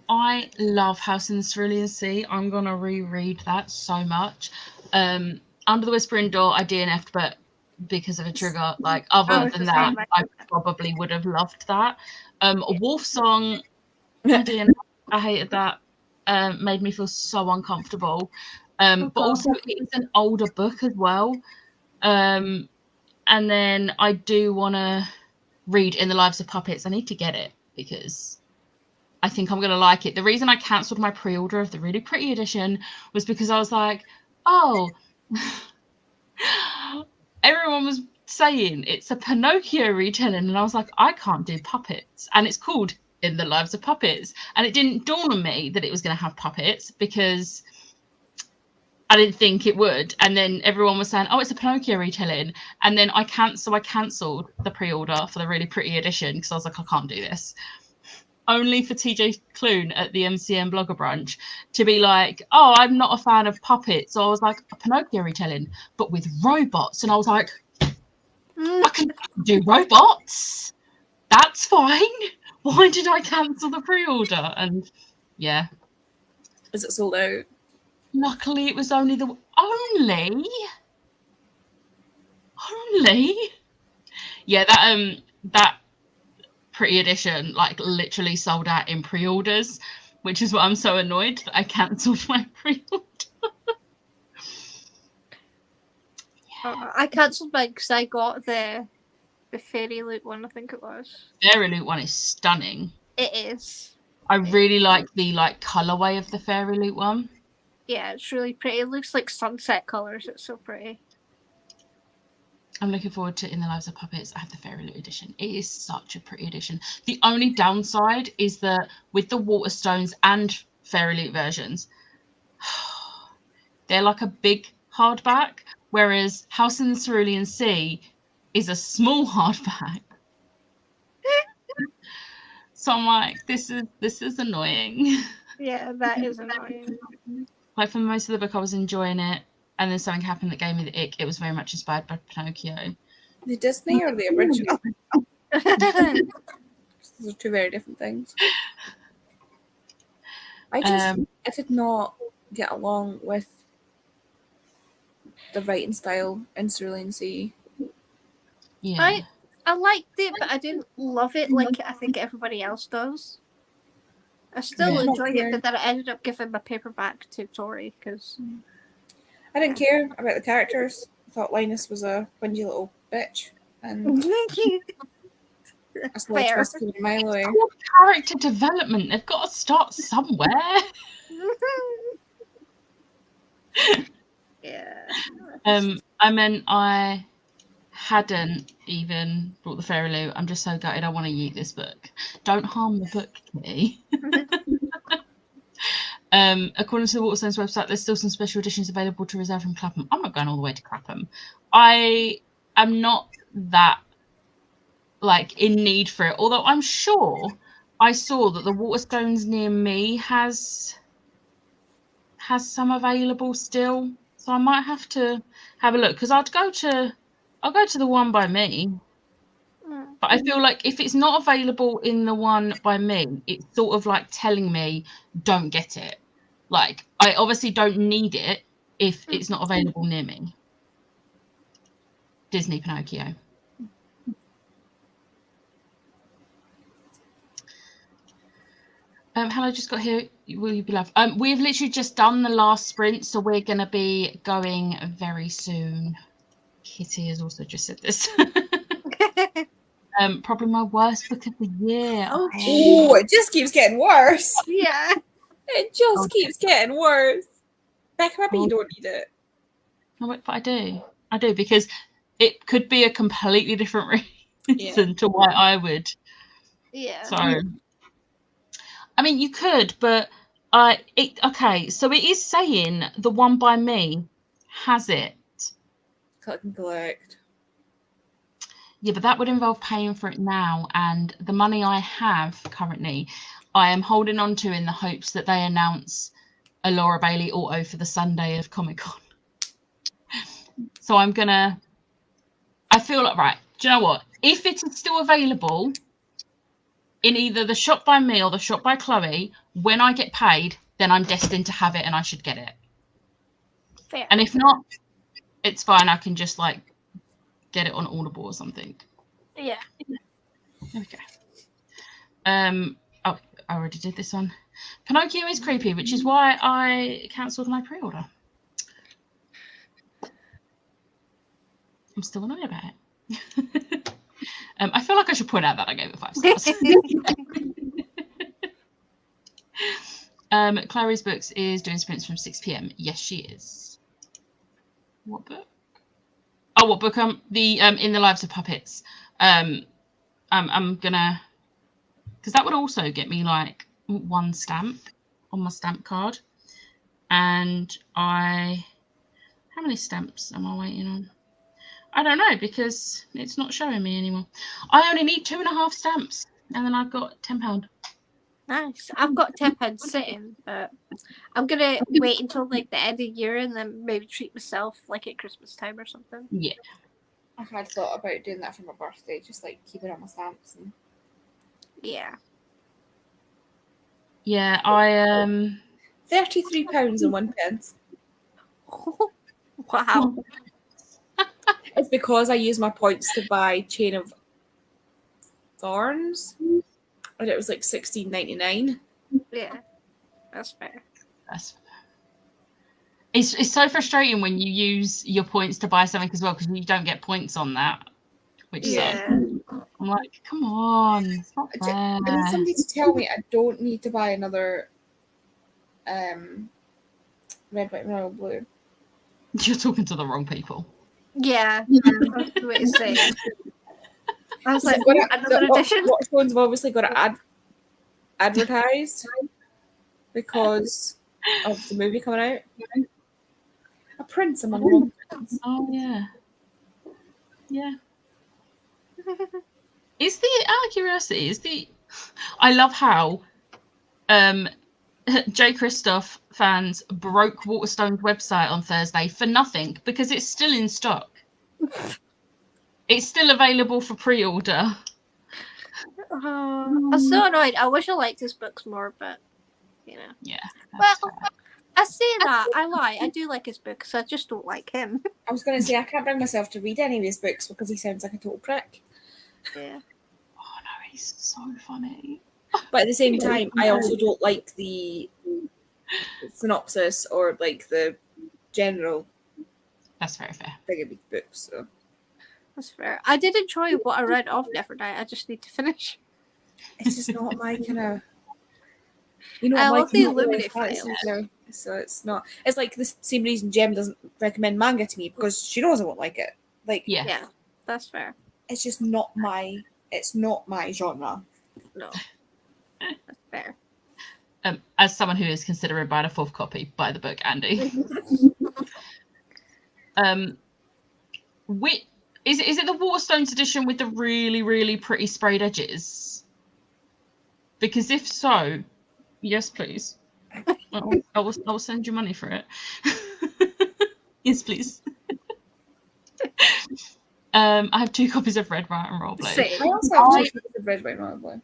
I love House in the Cerulean Sea. I'm gonna reread that so much. Under the Whispering Door, I DNF'd, but because of a trigger. Like, other was than the that, same. I probably would have loved that. Wolf Song, I DNF'd. I hated that. Made me feel so uncomfortable. But also, it is an older book as well. And then I do want to read In the Lives of Puppets. I need to get it because I think I'm going to like it. The reason I cancelled my pre-order of the Really Pretty edition was because I was like, oh, everyone was saying it's a Pinocchio retelling. And I was like, I can't do puppets. And it's called In the Lives of Puppets. And it didn't dawn on me that it was going to have puppets because I didn't think it would. And then everyone was saying, oh, it's a Pinocchio retelling. And then I cancelled the pre-order for the Really Pretty edition because I was like, I can't do this. Only for TJ Clune at the MCM Blogger Brunch to be like, oh, I'm not a fan of puppets. So I was like, a Pinocchio retelling, but with robots. And I was like, I can do robots. That's fine. Why did I cancel the pre-order? And yeah. Is it sold out? Luckily, it was only yeah, that Pretty edition like literally sold out in pre-orders, which is why I'm so annoyed that I cancelled my pre-order. I cancelled mine because I got the Fairy Loot one, I think it was. Fairy Loot one is stunning. It is. I really like the colorway of the Fairy Loot one. Yeah, it's really pretty. It looks like sunset colours. It's so pretty. I'm looking forward to In the Lives of Puppets. I have the Fairy Loot edition. It is such a pretty edition. The only downside is that with the Waterstones and Fairy Loot versions, they're like a big hardback, whereas House in the Cerulean Sea is a small hardback. So I'm like, this is annoying. Yeah, that is annoying. Like, for most of the book, I was enjoying it. And then something happened that gave me the ick. It was very much inspired by Pinocchio. The Disney or the original? Those are two very different things. I did not get along with the writing style in Cerulean Sea. Yeah. I liked it, but I didn't love it like I think everybody else does. I still enjoyed it, but then I ended up giving my paperback to Tori because I didn't care about the characters. I thought Linus was a whingy little bitch. And that's Fair. twisted a mile away. It's called character development. They've got to start somewhere. Yeah. I meant I hadn't even brought the Fairy Loot. I'm just so gutted. I want to yeet this book. Don't harm the book, Kitty. According to the Waterstones website, there's still some special editions available to reserve from Clapham. I'm not going all the way to Clapham. I am not that in need for it. Although I'm sure I saw that the Waterstones near me has some available still. So I might have to have a look because I'll go to the one by me. But I feel like if it's not available in the one by me, it's sort of like telling me don't get it. Like, I obviously don't need it if it's not available near me. Disney Pinocchio. Hello, just got here. Will you be loved? We've literally just done the last sprint, so we're going to be going very soon. Kitty has also just said this. Probably my worst book of the year. Oh, it just keeps getting worse. Yeah. It just keeps getting worse. Becca, maybe you don't need it. No, but I do. I do, because it could be a completely different reason to why I would. Yeah. So, I mean, you could, but okay. So it is saying the one by me has it. Click and collect. Yeah, but that would involve paying for it now, and the money I have currently, I am holding on to in the hopes that they announce a Laura Bailey auto for the Sunday of Comic-Con. So I feel like, right, Do you know what? If it is still available in either the shop by me or the shop by Chloe, when I get paid, then I'm destined to have it and I should get it. Fair. And if not, it's fine. I can just like get it on Audible or something. Yeah. Okay. Oh, I already did this one. Pinocchio is creepy, which is why I cancelled my pre-order. I'm still annoyed about it. I feel like I should point out that I gave it 5 stars. Clary's Books is doing sprints from 6 p.m. Yes, she is. What book? Oh, what book? The In the Lives of Puppets. I'm gonna, because that would also get me like 1 stamp on my stamp card. And how many stamps am I waiting on? I don't know, because it's not showing me anymore. I only need 2.5 stamps, and then I've got £10. Nice. I've got £10 sitting, but I'm gonna wait until like the end of the year and then maybe treat myself like at Christmas time or something. Yeah. I had thought about doing that for my birthday, just like keeping on my stamps. And... Yeah. Yeah, I £33.01. Wow. It's because I used my points to buy Chain of Thorns, and it was like $16.99. Yeah. That's fair. It's so frustrating when you use your points to buy something as well, because you don't get points on that, which Yeah. sucks. I'm like, come on, it's not fair. I need somebody to tell me I don't need to buy another red, white, royal blue. You're talking to the wrong people. Yeah. That's what it's saying. I was like, another edition? Watchstones have obviously got to advertise because of the movie coming out. A prince among them. Oh yeah. Yeah. Is the out of curiosity, I love how J. Christoph fans broke Waterstone's website on Thursday for nothing because it's still in stock. It's still available for pre-order. I'm so annoyed. I wish I liked his books more, but you know. Yeah. Well, I say that. I lie. I do like his books. I just don't like him. I was going to say I can't bring myself to read any of his books because he sounds like a total prick. Yeah. Oh no, he's so funny. But at the same time, I also don't like the synopsis or like the general. That's very fair. Big books. So. That's fair. I did enjoy what I read of Nevernight. I just need to finish. It's just not my kind of. You know, I my love the kind of Illuminate fantasy, files. so it's not. It's like the same reason Jem doesn't recommend manga to me because she knows I won't like it. Like, Yeah. That's fair. it's just not my. It's not my genre. No. That's fair. As someone who is considering buying a 4th copy, buy the book, Andy. Is it the Waterstones edition with the really, really pretty sprayed edges? Because if so, yes, please. I will send you money for it. Yes, please. I have 2 copies of Red, White, and Roleplay. Same. I also have two copies of Red, White, and Royal Blue.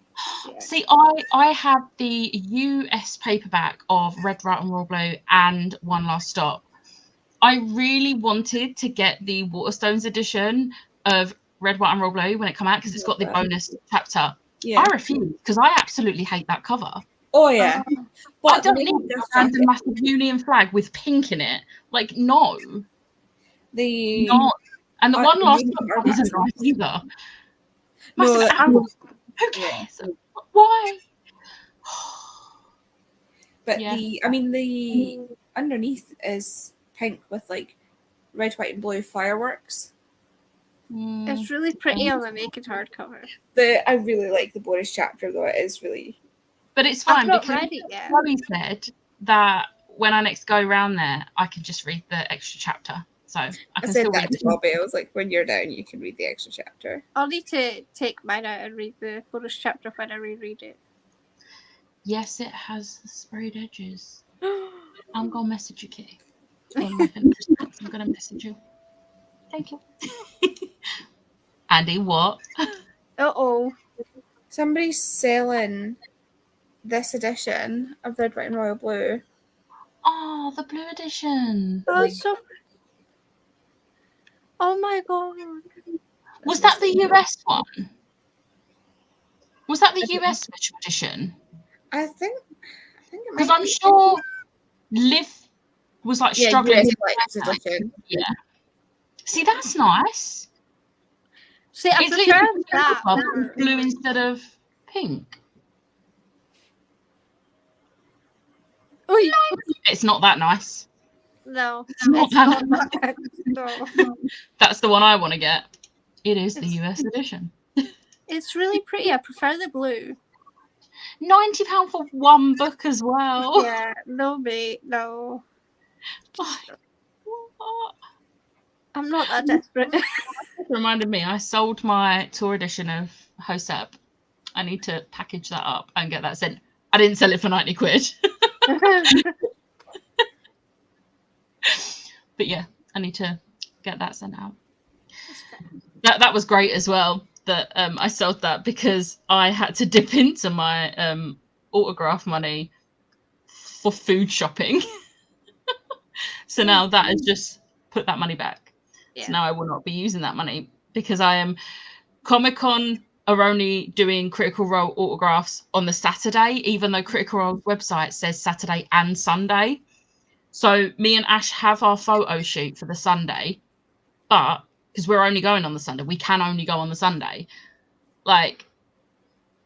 See, I have the US paperback of Red, White, and Roleplay and One Last Stop. I really wanted to get the Waterstones edition of Red, White, and Roleplay when it came out because it's got the bonus chapter. Yeah. I refuse because I absolutely hate that cover. Oh yeah. I But don't need a random massive Union flag with pink in it. Like, no. the Not. And the I- One Last you Stop are isn't nice either. No, Massive apple. Who yeah. cares? Why? But Yeah. the underneath is pink with like red, white, and blue fireworks. It's really pretty on the naked hardcover. I really like the bonus chapter though. It is really. But it's I've fine not because read it yet. Chloe said that when I next go around there, I can just read the extra chapter. So I I can said still that read to it. Bobby. I was like, when you're down, you can read the extra chapter. I'll need to take mine out and read the bonus chapter when I reread it. Yes, it has the sprayed edges. I'm gonna message you, Kitty. One of my favourite response. I'm gonna message you. Thank you. Andy, what? Uh-oh. Somebody's selling this edition of Red, White and Royal Blue. Oh, the blue edition. Oh, so... Oh my god. Was that the US one? Was that the US special edition? I think it Because might I'm be. sure Liv was like struggling. US with Collector's that. edition. Yeah. See, that's nice. See, I It's prefer literally that. over blue instead of pink. Oh, It's not that nice. no. It's not It's that not nice. that. No. That's the one I want to get. It is the US edition. It's really pretty. I prefer the blue. £90 for one book as well. Yeah, no, mate, no. Like, what? I'm not that desperate. Reminded me, I sold my tour edition of Hosep. I need to package that up and get that sent. I didn't sell it for 90 quid. But yeah, I need to get that sent out. That was great as well, that I sold that, because I had to dip into my autograph money for food shopping. So now that has just put that money back. Yeah. So now I will not be using that money, because I am Comic-Con are only doing Critical Role autographs on the Saturday, even though Critical Role's website says Saturday and Sunday. So me and Ash have our photo shoot for the Sunday, but because we're only going on the Sunday, we can only go on the Sunday. Like,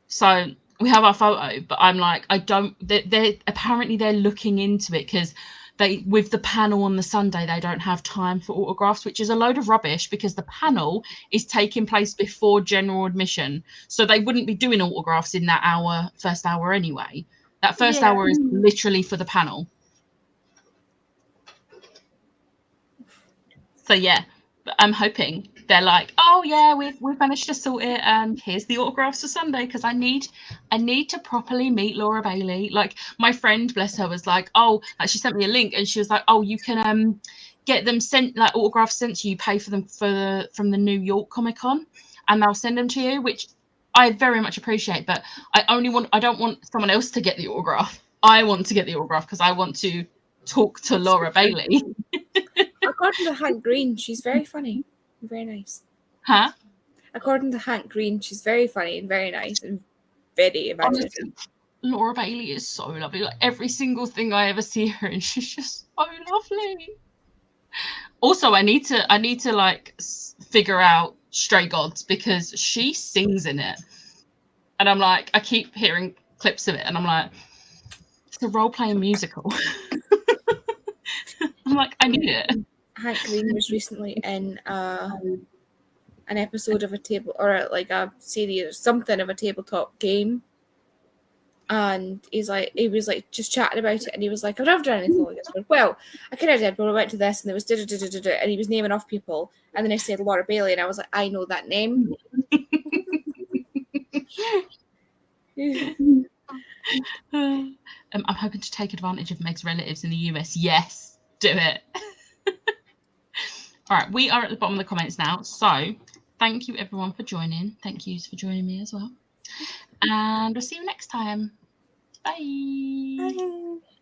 so we have our photo, but I'm like, I don't. They're apparently they're looking into it, because they, with the panel on the Sunday, they don't have time for autographs, which is a load of rubbish, because the panel is taking place before general admission. So they wouldn't be doing autographs in that hour, first hour anyway. That first Yeah. hour is literally for the panel. So yeah, but I'm hoping they're like, oh yeah, we've managed to sort it, and here's the autographs for Sunday, because I need to properly meet Laura Bailey. Like, my friend, bless her, was like, oh, like, she sent me a link, and she was like, oh, you can get them sent, like, autographs sent to you, pay for them from the New York Comic-Con, and they'll send them to you, which I very much appreciate. But I don't want someone else to get the autograph. I want to get the autograph because I want to talk to Laura Bailey. According to Hank Green, she's very funny and very nice. Huh? According to Hank Green, she's very funny and very nice and very imaginative. Honestly, Laura Bailey is so lovely. Like, every single thing I ever see her in, she's just so lovely. Also, I need to like figure out Stray Gods, because she sings in it, and I'm like, I keep hearing clips of it, and I'm like, it's a role-playing musical. I'm like, I need it. Hank Green was recently in an episode of a table, or like a series or something of a tabletop game, and he was like just chatting about it, and he was like, I've never done anything like this. But, well, I kind of did, but I went to this, and there was and he was naming off people, and then I said Laura Bailey, and I was like, I know that name. I'm hoping to take advantage of Meg's relatives in the US. Yes, do it. All right, we are at the bottom of the comments now. So thank you everyone for joining. Thank you for joining me as well. And we'll see you next time. Bye. Bye.